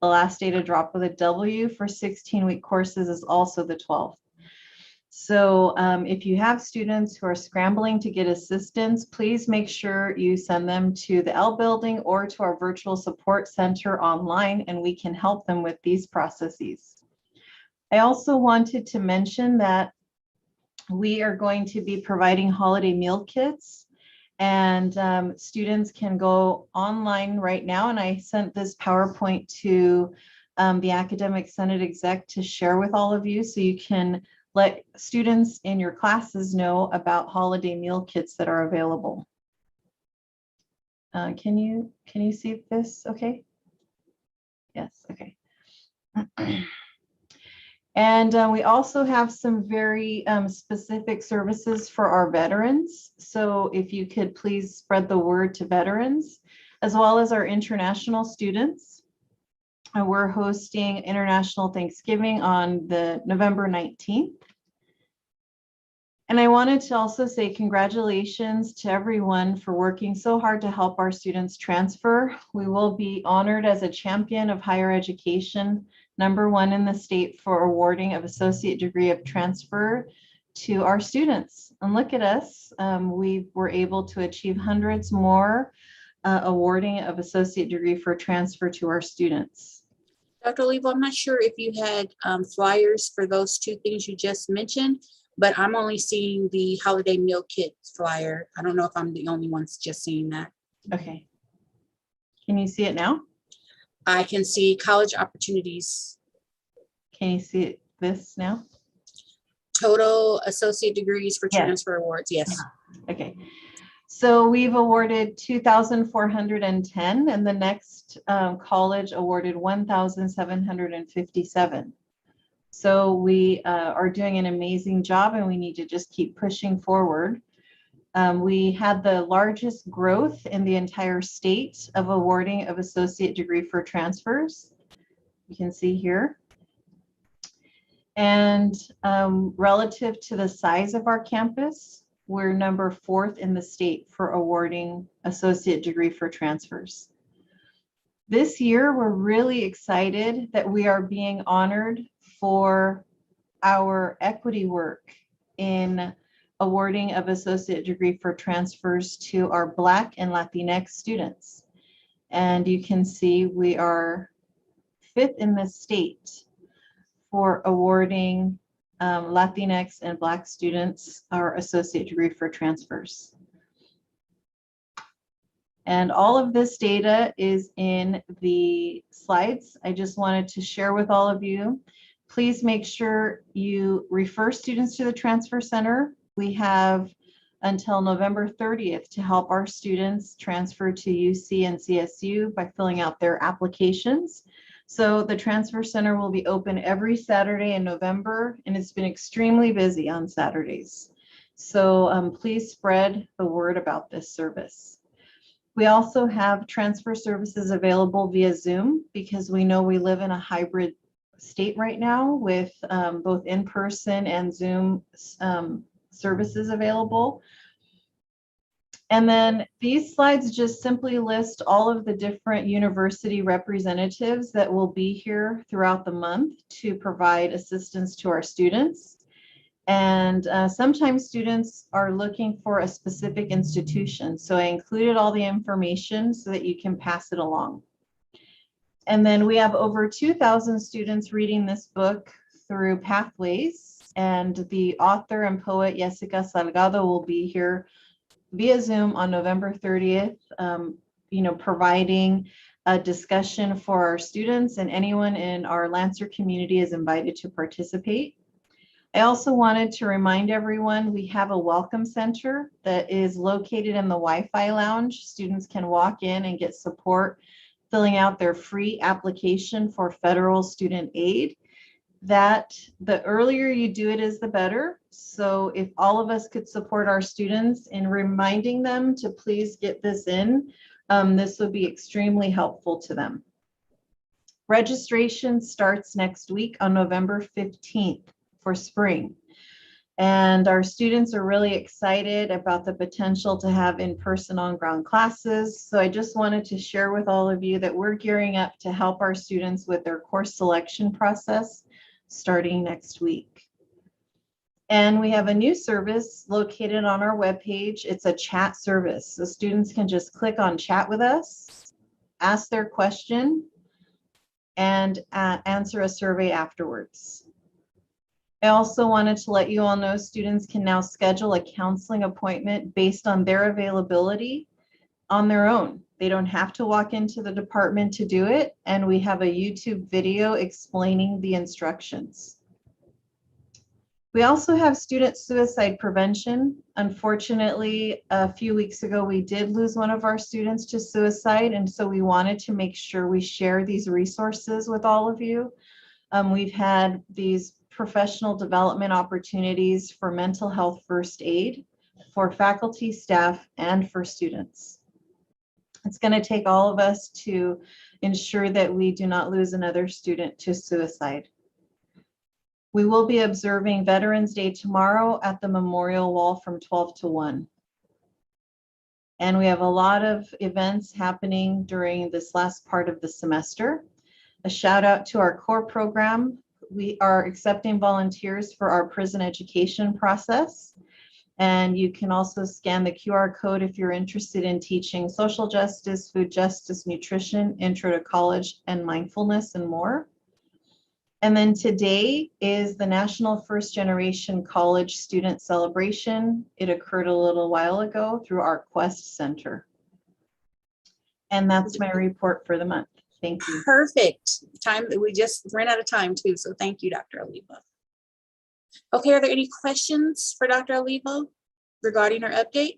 Speaker 17: The last day to drop with a W for 16-week courses is also the 12th. So if you have students who are scrambling to get assistance, please make sure you send them to the L building or to our virtual support center online, and we can help them with these processes. I also wanted to mention that we are going to be providing holiday meal kits, and students can go online right now. And I sent this PowerPoint to the Academic Senate exec to share with all of you, so you can let students in your classes know about holiday meal kits that are available. Can you see this? Okay. Yes. Okay. And we also have some very specific services for our veterans. So if you could please spread the word to veterans, as well as our international students. We're hosting International Thanksgiving on the November 19th. And I wanted to also say congratulations to everyone for working so hard to help our students transfer. We will be honored as a champion of higher education, #1 in the state for awarding of associate degree of transfer to our students. And look at us, we were able to achieve hundreds more awarding of associate degree for transfer to our students.
Speaker 1: Dr. Olivo, I'm not sure if you had flyers for those two things you just mentioned, but I'm only seeing the holiday meal kit flyer. I don't know if I'm the only one just seeing that.
Speaker 17: Okay. Can you see it now?
Speaker 1: I can see college opportunities.
Speaker 17: Can you see this now?
Speaker 1: Total associate degrees for
Speaker 17: Yes.
Speaker 1: transfer awards, yes.
Speaker 17: Okay. So we've awarded 2,410, and the next college awarded 1,757. So we are doing an amazing job, and we need to just keep pushing forward. We had the largest growth in the entire state of awarding of associate degree for transfers. You can see here. And relative to the size of our campus, we're number 4th in the state for awarding associate degree for transfers. This year, we're really excited that we are being honored for our equity work in awarding of associate degree for transfers to our Black and Latinx students. And you can see we are 5th in the state for awarding Latinx and Black students our associate degree for transfers. And all of this data is in the slides. I just wanted to share with all of you. Please make sure you refer students to the Transfer Center. We have until November 30th to help our students transfer to UC and CSU by filling out their applications. So the Transfer Center will be open every Saturday in November, and it's been extremely busy on Saturdays. So please spread the word about this service. We also have transfer services available via Zoom, because we know we live in a hybrid state right now with both in-person and Zoom services available. And then these slides just simply list all of the different university representatives that will be here throughout the month to provide assistance to our students. And sometimes students are looking for a specific institution. So I included all the information so that you can pass it along. And then we have over 2,000 students reading this book through Pathways. And the author and poet Jessica Salgado will be here via Zoom on November 30th, providing a discussion for our students, and anyone in our Lancer community is invited to participate. I also wanted to remind everyone we have a welcome center that is located in the Wi-Fi lounge. Students can walk in and get support filling out their free application for federal student aid. That the earlier you do it is the better. So if all of us could support our students in reminding them to please get this in, this would be extremely helpful to them. Registration starts next week on November 15th for spring. And our students are really excited about the potential to have in-person on-ground classes. So I just wanted to share with all of you that we're gearing up to help our students with their course selection process starting next week. And we have a new service located on our webpage. It's a chat service. So students can just click on chat with us, ask their question, and answer a survey afterwards. I also wanted to let you all know students can now schedule a counseling appointment based on their availability on their own. They don't have to walk into the department to do it, and we have a YouTube video explaining the instructions. We also have student suicide prevention. Unfortunately, a few weeks ago, we did lose one of our students to suicide, and so we wanted to make sure we share these resources with all of you. We've had these professional development opportunities for mental health first aid for faculty, staff, and for students. It's going to take all of us to ensure that we do not lose another student to suicide. We will be observing Veterans Day tomorrow at the Memorial Wall from 12 to 1. And we have a lot of events happening during this last part of the semester. A shout out to our core program. We are accepting volunteers for our prison education process. And you can also scan the QR code if you're interested in teaching social justice, food justice, nutrition, intro to college, and mindfulness, and more. And then today is the National First Generation College Student Celebration. It occurred a little while ago through our Quest Center. And that's my report for the month. Thank you.
Speaker 1: Perfect. Time, we just ran out of time too, so thank you, Dr. Olivo. Okay, are there any questions for Dr. Olivo regarding our update?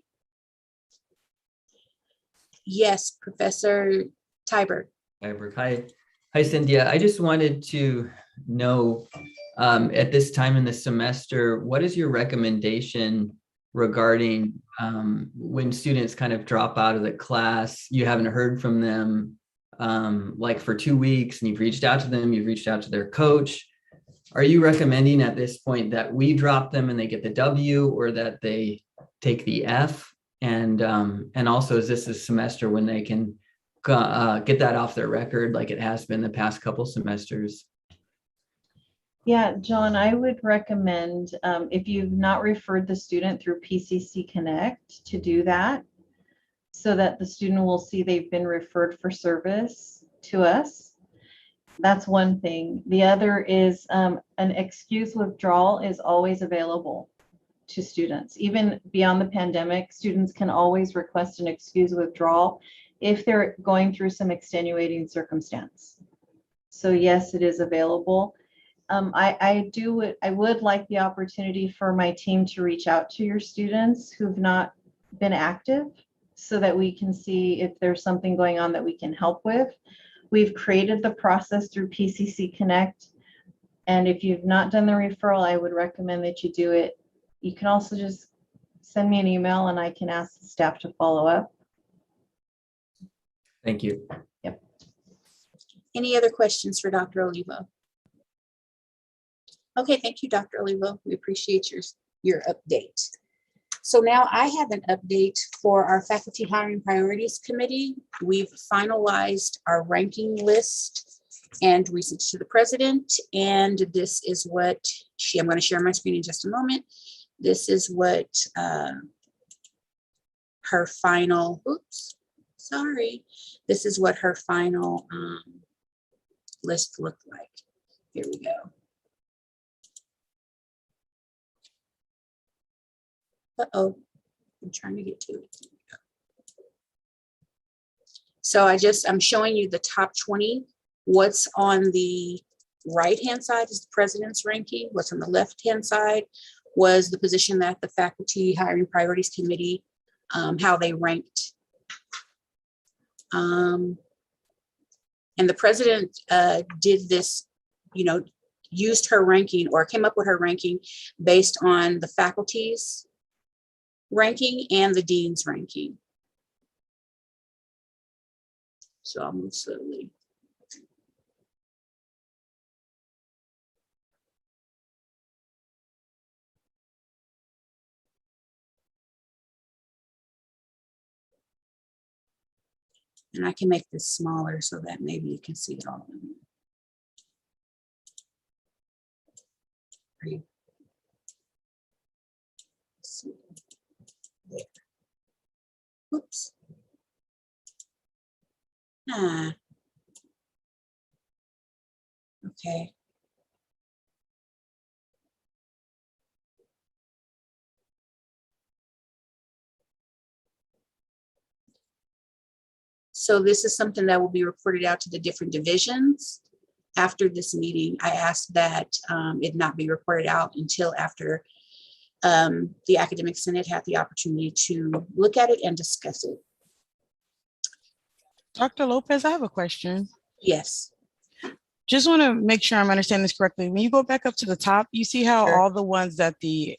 Speaker 1: Yes, Professor Tyberg.
Speaker 18: Hi, Cynthia. I just wanted to know at this time in the semester, what is your recommendation regarding when students kind of drop out of the class, you haven't heard from them like for 2 weeks, and you've reached out to them, you've reached out to their coach. Are you recommending at this point that we drop them and they get the W, or that they take the F? And also, is this a semester when they can get that off their record like it has been the past couple semesters?
Speaker 17: Yeah, John, I would recommend if you've not referred the student through PCC Connect to do that, so that the student will see they've been referred for service to us. That's one thing. The other is an excuse withdrawal is always available to students. Even beyond the pandemic, students can always request an excuse withdrawal if they're going through some extenuating circumstance. So yes, it is available. I would like the opportunity for my team to reach out to your students who've not been active, so that we can see if there's something going on that we can help with. We've created the process through PCC Connect. And if you've not done the referral, I would recommend that you do it. You can also just send me an email and I can ask the staff to follow up.
Speaker 18: Thank you.
Speaker 17: Yep.
Speaker 1: Any other questions for Dr. Olivo? Okay, thank you, Dr. Olivo. We appreciate your update. So now I have an update for our Faculty Hiring Priorities Committee. We've finalized our ranking list and we sent it to the president. And this is what I'm going to share my screen in just a moment. This is what her final, this is what her final list looked like. Here we go. Uh-oh, I'm trying to get to it. So I'm showing you the top 20. What's on the right-hand side is the president's ranking. What's on the left-hand side was the position that the Faculty Hiring Priorities Committee, how they ranked. And the president did this, used her ranking or came up with her ranking based on the faculty's ranking and the dean's ranking. So I'll move slowly. And I can make this smaller so that maybe you can see it all. Oops. Okay. So this is something that will be reported out to the different divisions. After this meeting, I asked that it not be reported out until after the Academic Senate had the opportunity to look at it and discuss it.
Speaker 19: Dr. Lopez, I have a question.
Speaker 1: Yes.
Speaker 19: Just want to make sure I'm understanding this correctly. When you go back up to the top, you see how all the ones that the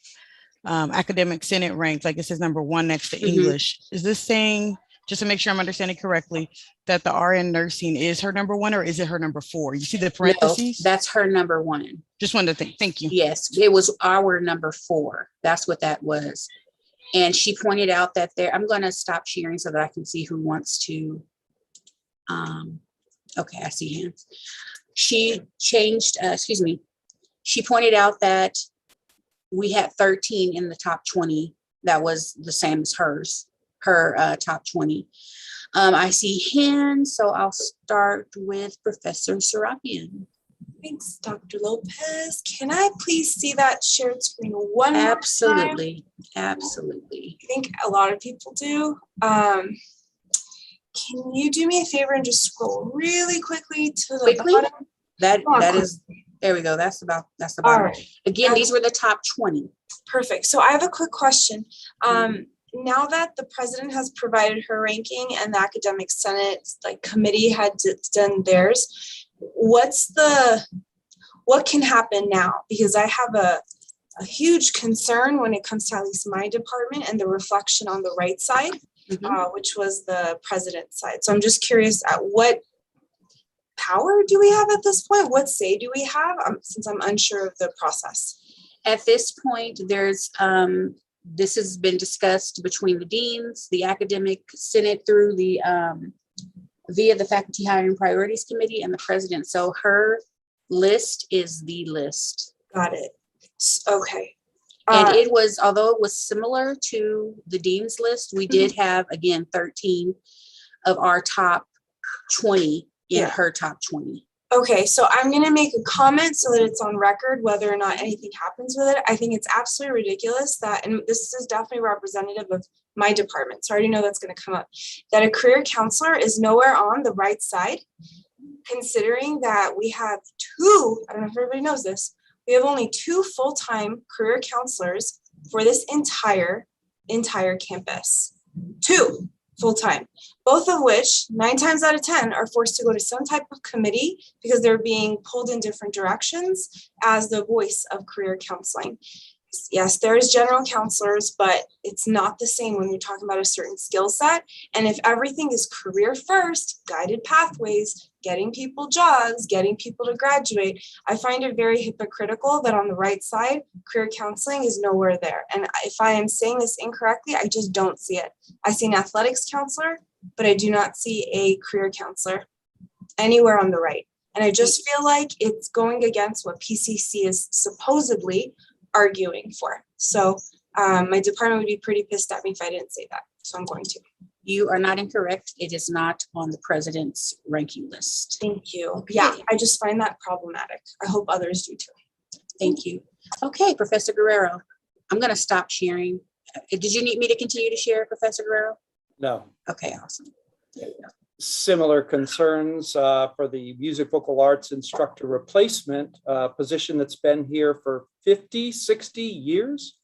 Speaker 19: Academic Senate ranked, like it says number 1 next to English. Is this saying, just to make sure I'm understanding correctly, that the RN nursing is her number 1 or is it her number 4? You see the parentheses?
Speaker 1: No, that's her number 1.
Speaker 19: Just wanted to think. Thank you.
Speaker 1: Yes, it was our number 4. That's what that was. And she pointed out that I'm going to stop sharing so that I can see who wants to. Okay, I see hands. She changed, she pointed out that we had 13 in the top 20. That was the same as her top 20. I see hands, so I'll start with Professor Serapian.
Speaker 20: Thanks, Dr. Lopez. Can I please see that shared screen one more time?
Speaker 1: Absolutely, absolutely.
Speaker 20: I think a lot of people do. Can you do me a favor and just scroll really quickly to the bottom?
Speaker 1: That is, there we go. That's the bottom.
Speaker 20: Right.
Speaker 1: Again, these were the top 20.
Speaker 20: Perfect. So I have a quick question. Now that the president has provided her ranking and the Academic Senate committee had done theirs, what can happen now? Because I have a huge concern when it comes to at least my department and the reflection on the right side, which was the president's side. So I'm just curious, at what power do we have at this point? What say do we have, since I'm unsure of the process?
Speaker 1: At this point, there's this has been discussed between the deans, the Academic Senate through the via the Faculty Hiring Priorities Committee and the president. So her list is the list.
Speaker 20: Got it. Okay.
Speaker 1: And it was, although it was similar to the dean's list, we did have, again, 13 of our top 20 in her top 20.
Speaker 20: Okay, so I'm going to make a comment so that it's on record whether or not anything happens with it. I think it's absolutely ridiculous that, and this is definitely representative of my department, so I already know that's going to come up, that a career counselor is nowhere on the right side, considering that we have two, I don't know if everybody knows this, we have only 2 full-time career counselors for this entire campus. 2 full-time, both of which 9 times out of 10 are forced to go to some type of committee because they're being pulled in different directions as the voice of career counseling. Yes, there's general counselors, but it's not the same when you're talking about a certain skill set. And if everything is career first, guided pathways, getting people jobs, getting people to graduate, I find it very hypocritical that on the right side, career counseling is nowhere there. And if I am saying this incorrectly, I just don't see it. I see an athletics counselor, but I do not see a career counselor anywhere on the right. And I just feel like it's going against what PCC is supposedly arguing for. So my department would be pretty pissed at me if I didn't say that. So I'm going to.
Speaker 1: You are not incorrect. It is not on the president's ranking list.
Speaker 20: Thank you. Okay. Yeah, I just find that problematic. I hope others do too.
Speaker 1: Thank you. Okay, Professor Guerrero, I'm going to stop sharing. Did you need me to continue to share, Professor Guerrero?
Speaker 13: No.
Speaker 1: Okay, awesome. There you go.
Speaker 13: similar concerns for the music vocal arts instructor replacement position that's been here for 50, 60 years.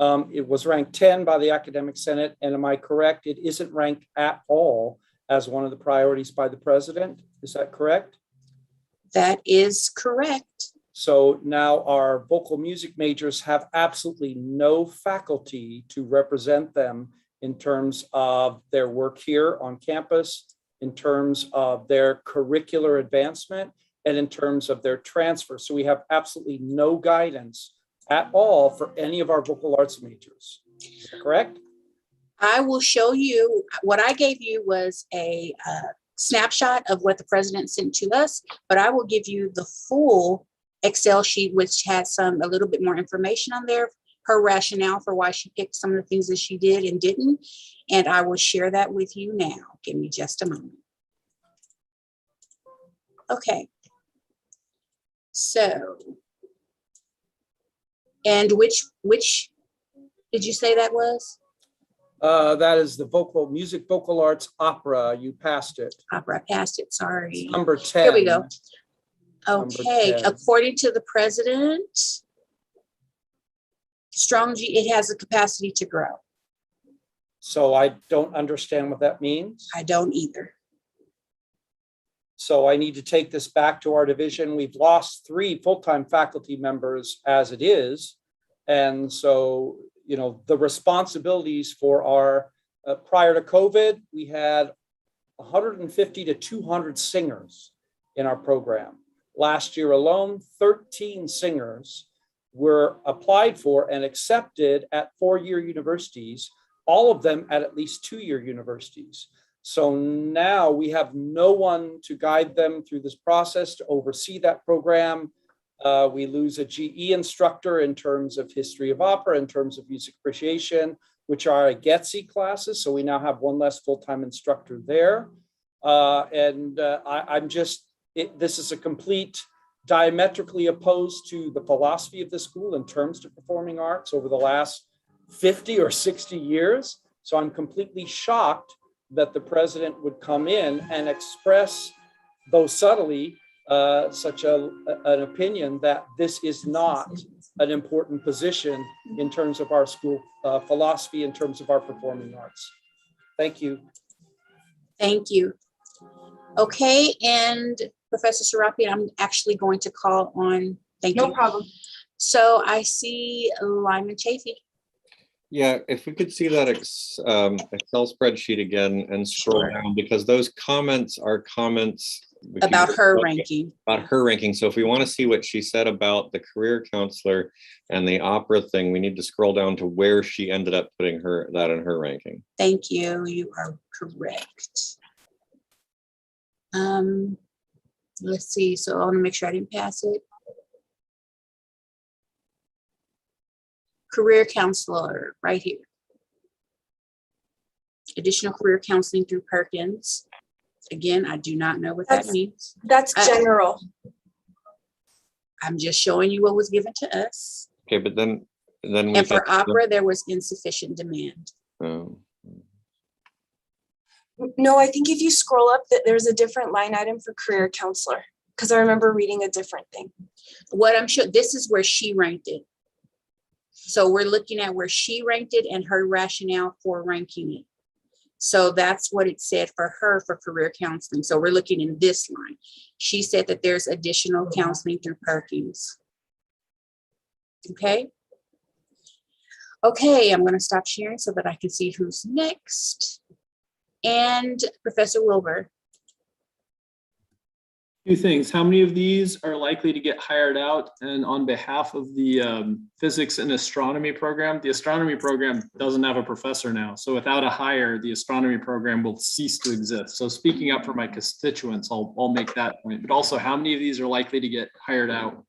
Speaker 13: It was ranked 10 by the Academic Senate, and am I correct? It isn't ranked at all as one of the priorities by the president. Is that correct?
Speaker 1: That is correct.
Speaker 13: So now our vocal music majors have absolutely no faculty to represent them in terms of their work here on campus, in terms of their curricular advancement, and in terms of their transfer. So we have absolutely no guidance at all for any of our vocal arts majors. Is that correct?
Speaker 1: I will show you, what I gave you was a snapshot of what the president sent to us, but I will give you the full Excel sheet, which has a little bit more information on there, her rationale for why she picked some of the things that she did and didn't. And I will share that with you now. Give me just a moment. Okay. So, and which did you say that was?
Speaker 13: That is the music vocal arts opera. You passed it.
Speaker 1: Opera, I passed it, sorry.
Speaker 13: It's number 10.
Speaker 1: Here we go. Okay,
Speaker 13: 10.
Speaker 1: according to the president, it has a capacity to grow.
Speaker 13: So I don't understand what that means.
Speaker 1: I don't either.
Speaker 13: So I need to take this back to our division. We've lost 3 full-time faculty members as it is. And so, you know, the responsibilities for our, prior to COVID, we had 150 to 200 singers in our program. Last year alone, 13 singers were applied for and accepted at 4-year universities, all of them at least 2-year universities. So now we have no one to guide them through this process, to oversee that program. We lose a GE instructor in terms of history of opera, in terms of music appreciation, which are GETSI classes. So we now have one less full-time instructor there. This is a complete diametrically opposed to the philosophy of the school in terms of performing arts over the last 50 or 60 years. So I'm completely shocked that the president would come in and express, though subtly, such an opinion that this is not an important position in terms of our school philosophy, in terms of our performing arts. Thank you.
Speaker 1: Thank you. Okay, and Professor Serapi, I'm actually going to call on, thank you.
Speaker 20: No problem.
Speaker 1: So I see Lyman Chafee.
Speaker 21: Yeah, if we could see that Excel spreadsheet again and scroll down, because those comments are comments
Speaker 1: about her ranking.
Speaker 21: About her ranking. So if we want to see what she said about the career counselor and the opera thing, we need to scroll down to where she ended up putting that in her ranking.
Speaker 1: Thank you. You are correct. Let's see. So I want to make sure I didn't pass it. Career counselor, right here. Additional career counseling through Perkins. Again, I do not know what that means.
Speaker 20: That's general.
Speaker 1: I'm just showing you what was given to us.
Speaker 21: Okay, but then we
Speaker 1: and for opera, there was insufficient demand.
Speaker 20: No, I think if you scroll up, that there's a different line item for career counselor, because I remember reading a different thing.
Speaker 1: What I'm sure, this is where she ranked it. So we're looking at where she ranked it and her rationale for ranking it. So that's what it said for her for career counseling. So we're looking in this line. She said that there's additional counseling through Perkins. Okay. Okay, I'm going to stop sharing so that I can see who's next. And Professor Wilbur.
Speaker 14: 2 things. How many of these are likely to get hired out? And on behalf of the physics and astronomy program, the astronomy program doesn't have a professor now. So without a hire, the astronomy program will cease to exist. So speaking up for my constituents, I'll make that point. But also, how many of these are likely to get hired out?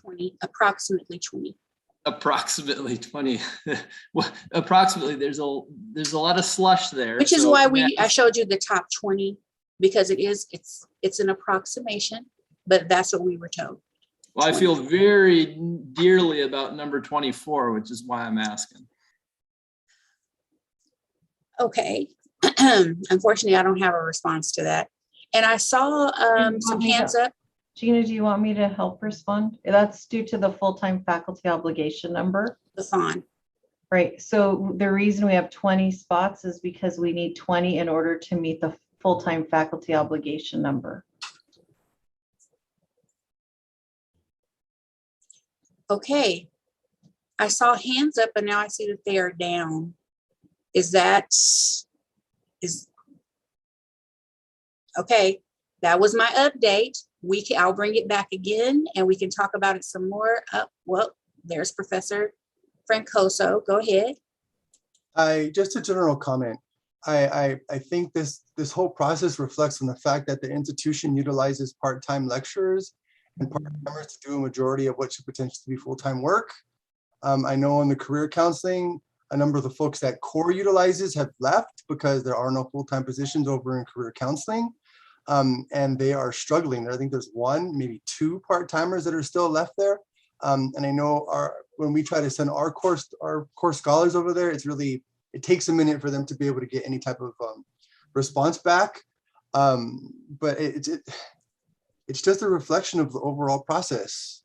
Speaker 1: 20, approximately 20.
Speaker 14: Approximately 20. Well, approximately, there's a lot of slush there.
Speaker 1: Which is why I showed you the top 20. Because it's an approximation, but that's what we were told.
Speaker 14: Well, I feel very dearly about number 24, which is why I'm asking.
Speaker 1: Okay, Unfortunately, I don't have a response to that. And I saw some hands up.
Speaker 17: Gina, do you want me to help respond? That's due to the full-time faculty obligation number.
Speaker 1: The FON.
Speaker 17: Right. So the reason we have 20 spots is because we need 20 in order to meet the full-time faculty obligation number.
Speaker 1: Okay. I saw hands up and now I see that they are down. Okay. That was my update. I'll bring it back again and we can talk about it some more. Well, there's Professor Francoso. Go ahead.
Speaker 11: Just a general comment. I think this whole process reflects on the fact that the institution utilizes part-time lecturers and part-timers to do a majority of what should potentially be full-time work. I know in the career counseling, a number of the folks that CORE utilizes have left because there are no full-time positions over in career counseling. And they are struggling. I think there's one, maybe two part-timers that are still left there. And I know when we try to send our core scholars over there, it takes a minute for them to be able to get any type of response back. But it's just a reflection of the overall process.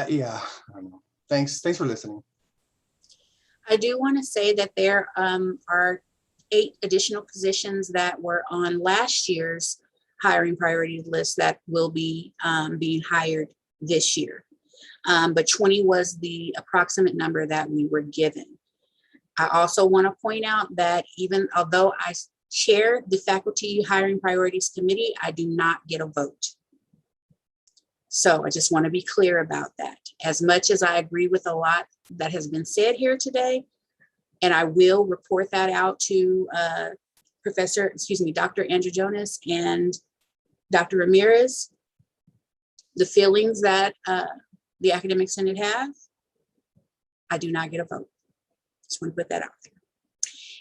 Speaker 11: Yeah, I don't know. Thanks for listening.
Speaker 1: I do want to say that there are 8 additional positions that were on last year's hiring priority list that will be being hired this year. But 20 was the approximate number that we were given. I also want to point out that even although I chair the Faculty Hiring Priorities Committee, I do not get a vote. So I just want to be clear about that. As much as I agree with a lot that has been said here today, and I will report that out to Dr. Andrew Jonas and Dr. Ramirez, the feelings that the Academic Senate have, I do not get a vote. Just want to put that out there.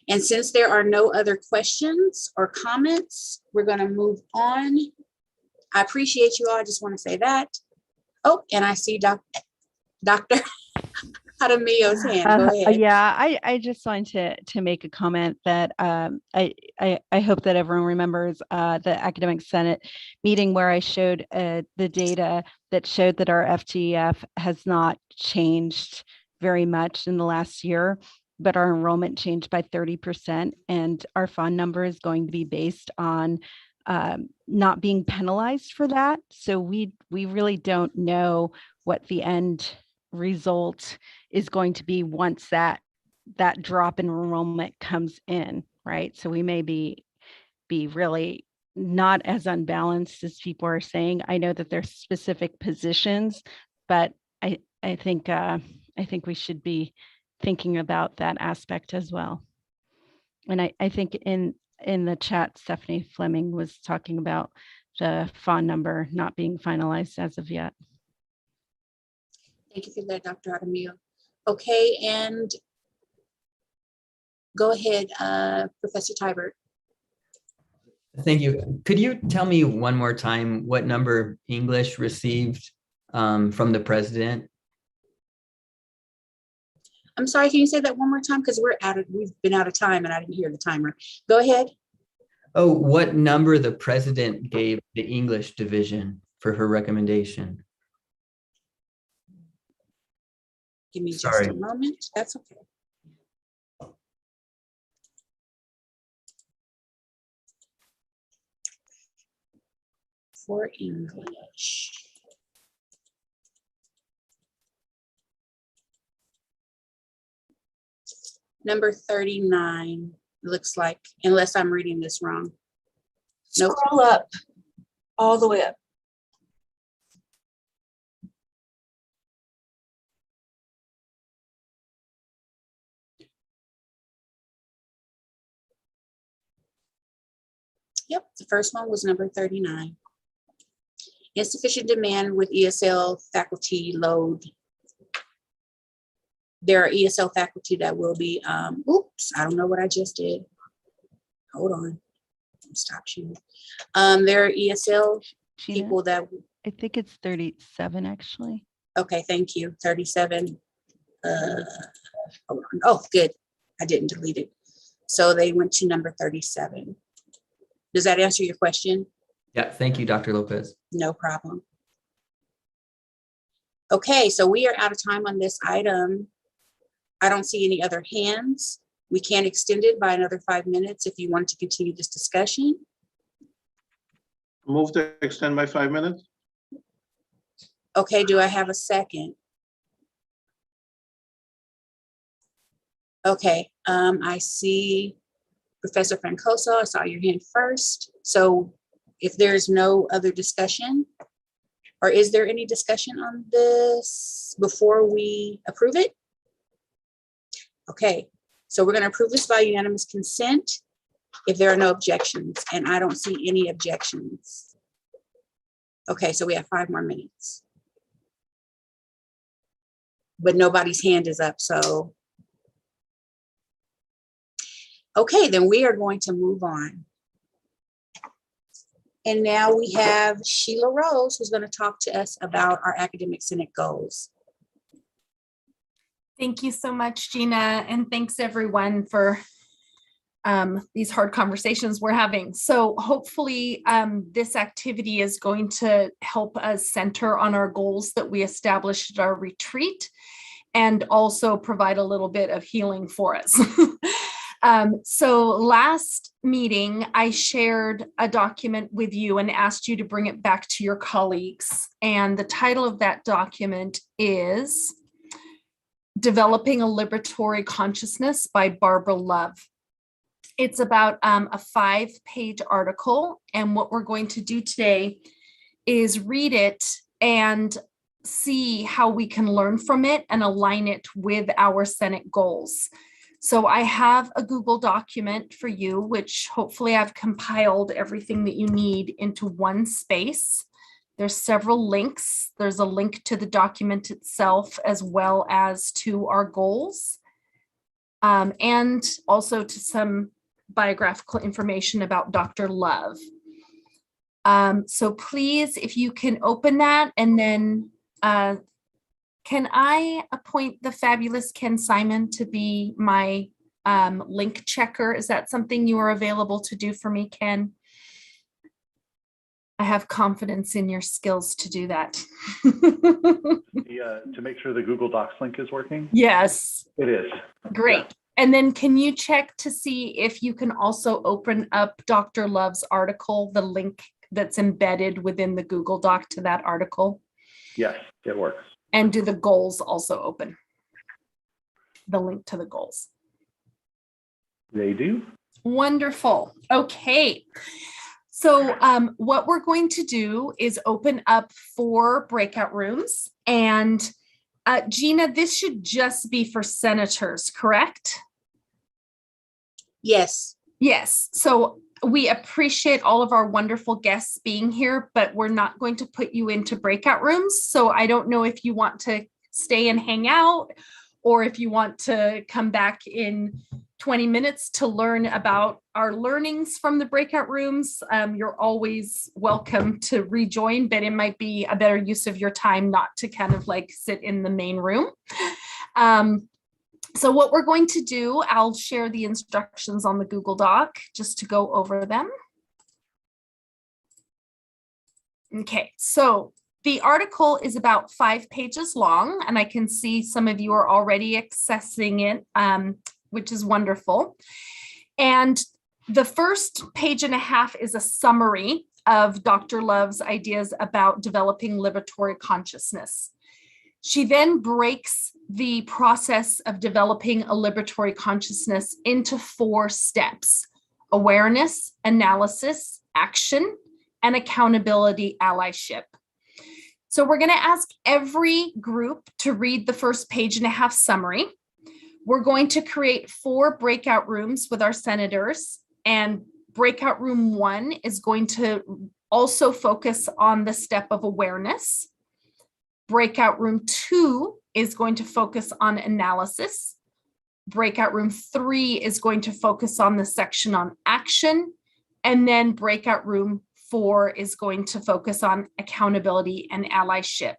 Speaker 1: And since there are no other questions or comments, we're going to move on. I appreciate you all. I just want to say that. Oh, and I see Dr. Adamio's hand. Go ahead.
Speaker 3: Yeah, I just wanted to make a comment that I hope that everyone remembers the Academic Senate meeting where I showed the data that showed that our FTEF has not changed very much in the last year, but our enrollment changed by 30%, and our FON number is going to be based on not being penalized for that. So we really don't know what the end result is going to be once that drop in enrollment comes in, right? So we may be really not as unbalanced as people are saying. I know that there's specific positions, but I think we should be thinking about that aspect as well. And I think in the chat, Stephanie Fleming was talking about the FON number not being finalized as of yet.
Speaker 1: Thank you for that, Dr. Adamio. Okay, and go ahead, Professor Tybert.
Speaker 18: Thank you. Could you tell me one more time what number English received from the president?
Speaker 1: I'm sorry, can you say that one more time? Because we've been out of time and I didn't hear the timer. Go ahead.
Speaker 18: Oh, what number the president gave the English division for her recommendation?
Speaker 1: Give me just a moment. That's okay. For English. Number 39, looks like, unless I'm reading this wrong. Nope.
Speaker 20: Scroll up, all the way up.
Speaker 1: Yep, the first one was number 39. Insufficient demand with ESL faculty load. There are ESL faculty that will be, oops, I don't know what I just did. Hold on, stop you. There are ESL people that.
Speaker 3: I think it's 37 actually.
Speaker 1: Okay, thank you, 37. Hold on. Oh, good, I didn't delete it. So they went to number 37. Does that answer your question?
Speaker 18: Yeah, thank you, Dr. Lopez.
Speaker 1: No problem. Okay, so we are out of time on this item. I don't see any other hands. We can extend it by another 5 minutes if you want to continue this discussion.
Speaker 4: Move to extend by 5 minutes.
Speaker 1: Okay, do I have a second? Okay, I see Professor Francoso, I saw your hand first. So if there's no other discussion, or is there any discussion on this before we approve it? Okay, so we're going to approve this by unanimous consent if there are no objections, and I don't see any objections. Okay, so we have 5 more minutes. But nobody's hand is up, so. Okay, then we are going to move on. And now we have Sheila Rose, who's going to talk to us about our Academic Senate goals.
Speaker 6: Thank you so much, Gina, and thanks everyone for these hard conversations we're having. So hopefully this activity is going to help us center on our goals that we established at our retreat and also provide a little bit of healing for us. So last meeting, I shared a document with you and asked you to bring it back to your colleagues. And the title of that document is Developing a Liberatory Consciousness by Barbara Love. It's about a 5-page article. And what we're going to do today is read it and see how we can learn from it and align it with our Senate goals. So I have a Google document for you, which hopefully I've compiled everything that you need into one space. There's several links. There's a link to the document itself, as well as to our goals, and also to some biographical information about Dr. Love. So please, if you can open that, and then can I appoint the fabulous Ken Simon to be my link checker? Is that something you are available to do for me, Ken? I have confidence in your skills to do that.
Speaker 5: To make sure the Google Docs link is working?
Speaker 6: Yes.
Speaker 5: It is.
Speaker 6: Great.
Speaker 5: Yeah.
Speaker 6: And then can you check to see if you can also open up Dr. Love's article, the link that's embedded within the Google Doc to that article?
Speaker 5: Yes, it works.
Speaker 6: And do the goals also open? The link to the goals.
Speaker 5: They do.
Speaker 6: Wonderful. Okay. So what we're going to do is open up 4 breakout rooms. And Gina, this should just be for senators, correct?
Speaker 1: Yes.
Speaker 6: Yes. So we appreciate all of our wonderful guests being here, but we're not going to put you into breakout rooms. So I don't know if you want to stay and hang out, or if you want to come back in 20 minutes to learn about our learnings from the breakout rooms. You're always welcome to rejoin, but it might be a better use of your time not to kind of like sit in the main room. So what we're going to do, I'll share the instructions on the Google Doc just to go over them. Okay, so the article is about 5 pages long, and I can see some of you are already accessing it, which is wonderful. And the first page and a half is a summary of Dr. Love's ideas about developing liberatory consciousness. She then breaks the process of developing a liberatory consciousness into 4 steps: awareness, analysis, action, and accountability allyship. So we're going to ask every group to read the first page and a half summary. We're going to create 4 breakout rooms with our senators, and breakout room 1 is going to also focus on the step of awareness. Breakout room 2 is going to focus on analysis. Breakout room 3 is going to focus on the section on action. And then breakout room 4 is going to focus on accountability and allyship.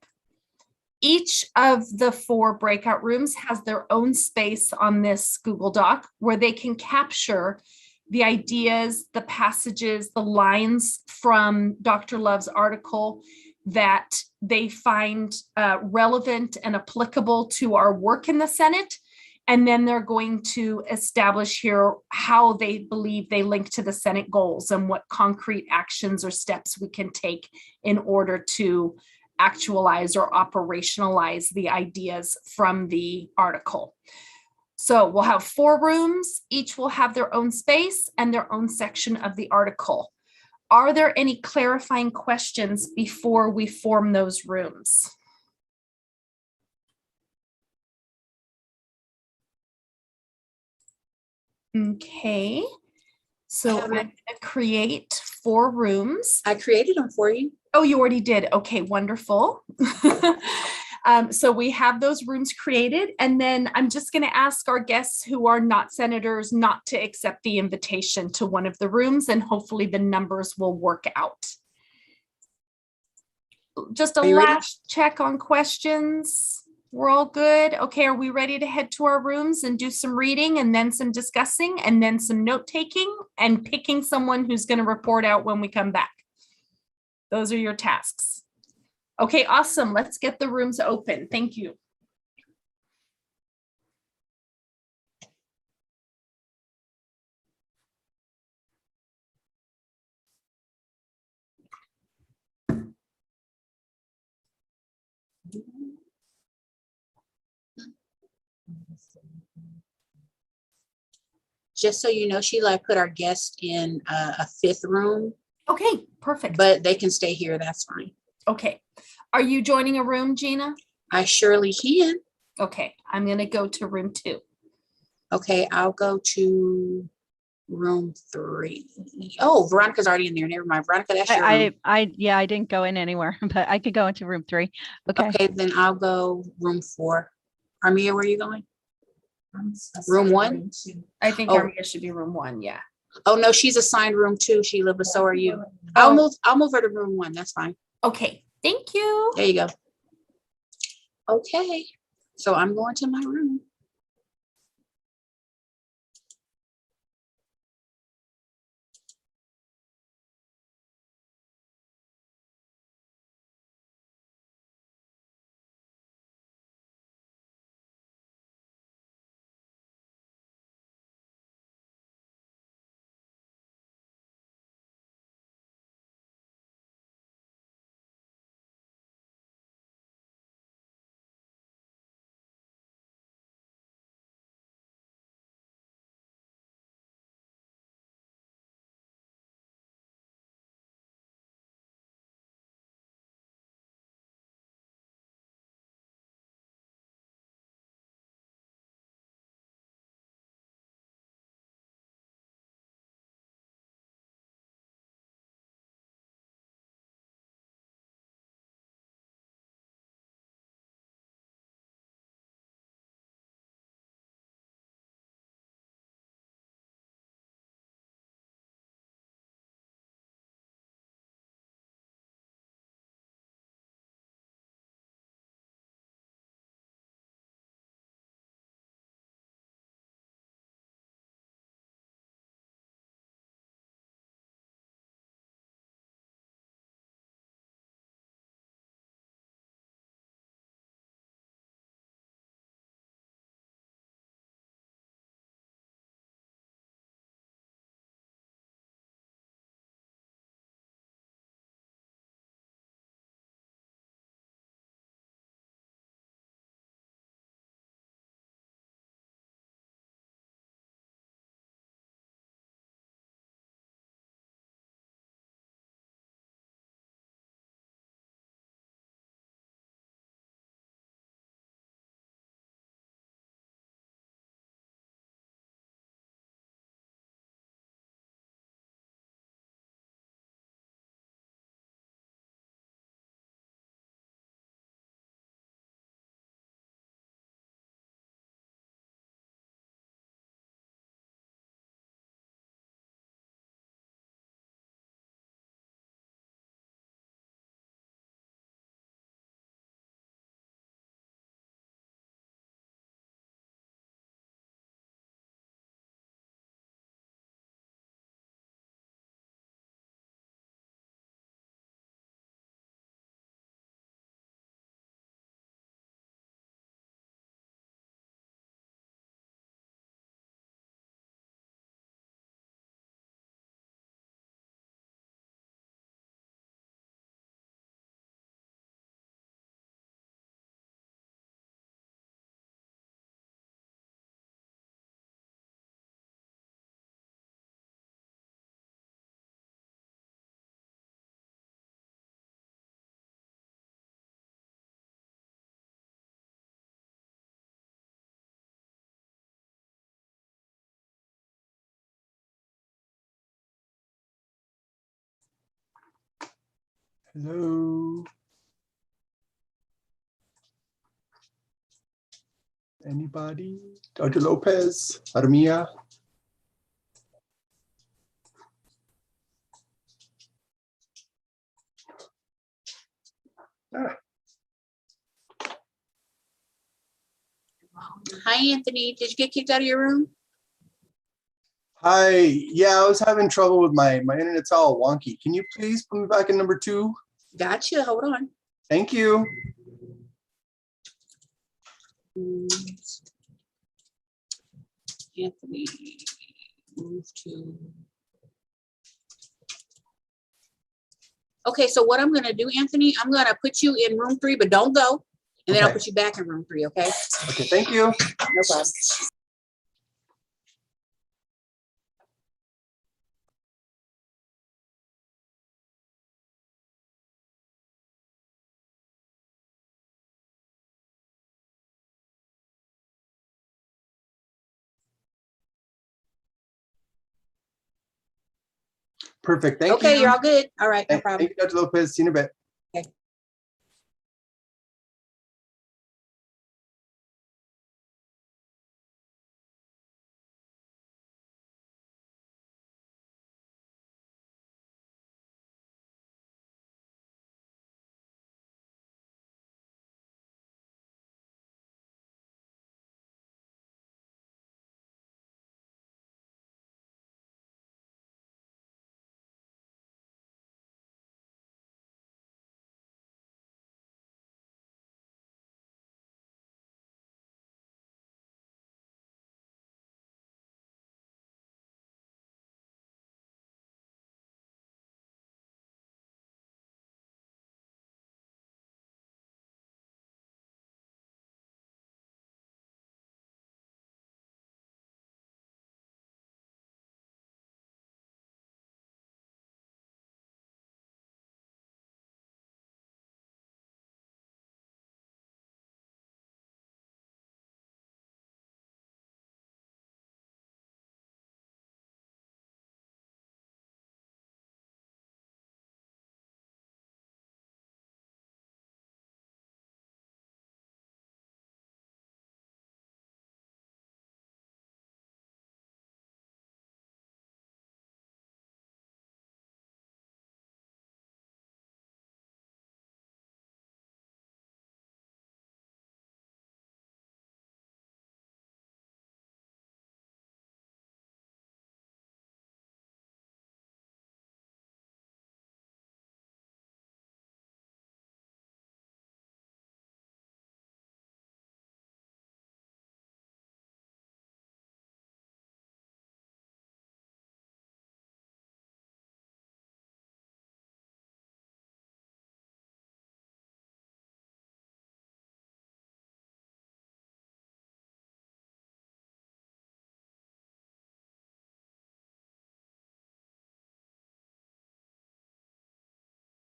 Speaker 6: Each of the 4 breakout rooms has their own space on this Google Doc where they can capture the ideas, the passages, the lines from Dr. Love's article that they find relevant and applicable to our work in the Senate. And then they're going to establish here how they believe they link to the Senate goals and what concrete actions or steps we can take in order to actualize or operationalize the ideas from the article. So we'll have 4 rooms, each will have their own space and their own section of the article. Are there any clarifying questions before we form those rooms? Okay, so I'm going to create 4 rooms.
Speaker 1: I created them for you.
Speaker 6: Oh, you already did. Okay, wonderful. So we have those rooms created, and then I'm just going to ask our guests who are not senators not to accept the invitation to one of the rooms, and hopefully the numbers will work out. Just a last check on questions. We're all good. Okay, are we ready to head to our rooms and do some reading and then some discussing and then some note taking and picking someone who's going to report out when we come back? Those are your tasks. Okay, awesome. Let's get the rooms open. Thank you.
Speaker 1: Just so you know, Sheila, I put our guest in a 5th room.
Speaker 6: Okay, perfect.
Speaker 1: But they can stay here. That's fine.
Speaker 6: Okay. Are you joining a room, Gina?
Speaker 1: I surely can.
Speaker 6: Okay, I'm going to go to room 2.
Speaker 1: Okay, I'll go to room 3. Oh, Veronica's already in there. Never mind. Veronica, that's your room.
Speaker 3: Yeah, I didn't go in anywhere, but I could go into room 3. Okay.
Speaker 1: Okay, then I'll go room 4. Armia, where are you going? Room 1?
Speaker 6: I think Armia should be room 1. Yeah.
Speaker 1: Oh no, she's assigned room 2, Sheila, but so are you. I'll move her to room 1. That's fine.
Speaker 6: Okay. Thank you.
Speaker 1: There you go. Okay. So I'm going to my room.
Speaker 11: Hello. Anybody? Dr. Lopez, Armia.
Speaker 1: Hi, Anthony. Did you get kicked out of your room?
Speaker 11: Hi, yeah, I was having trouble with my internet's all wonky. Can you please put me back in number 2?
Speaker 1: Gotcha. Hold on.
Speaker 11: Thank you.
Speaker 1: Anthony, move to. Okay, so what I'm gonna do, Anthony, I'm gonna put you in room 3, but don't go. And then I'll
Speaker 11: Okay.
Speaker 1: put you back in room 3, okay?
Speaker 11: Okay, thank you.
Speaker 1: No problem.
Speaker 11: Perfect, thank you.
Speaker 1: Okay, you're all good. All right, no
Speaker 11: Thank
Speaker 1: problem.
Speaker 11: you, Dr. Lopez. See you in a bit.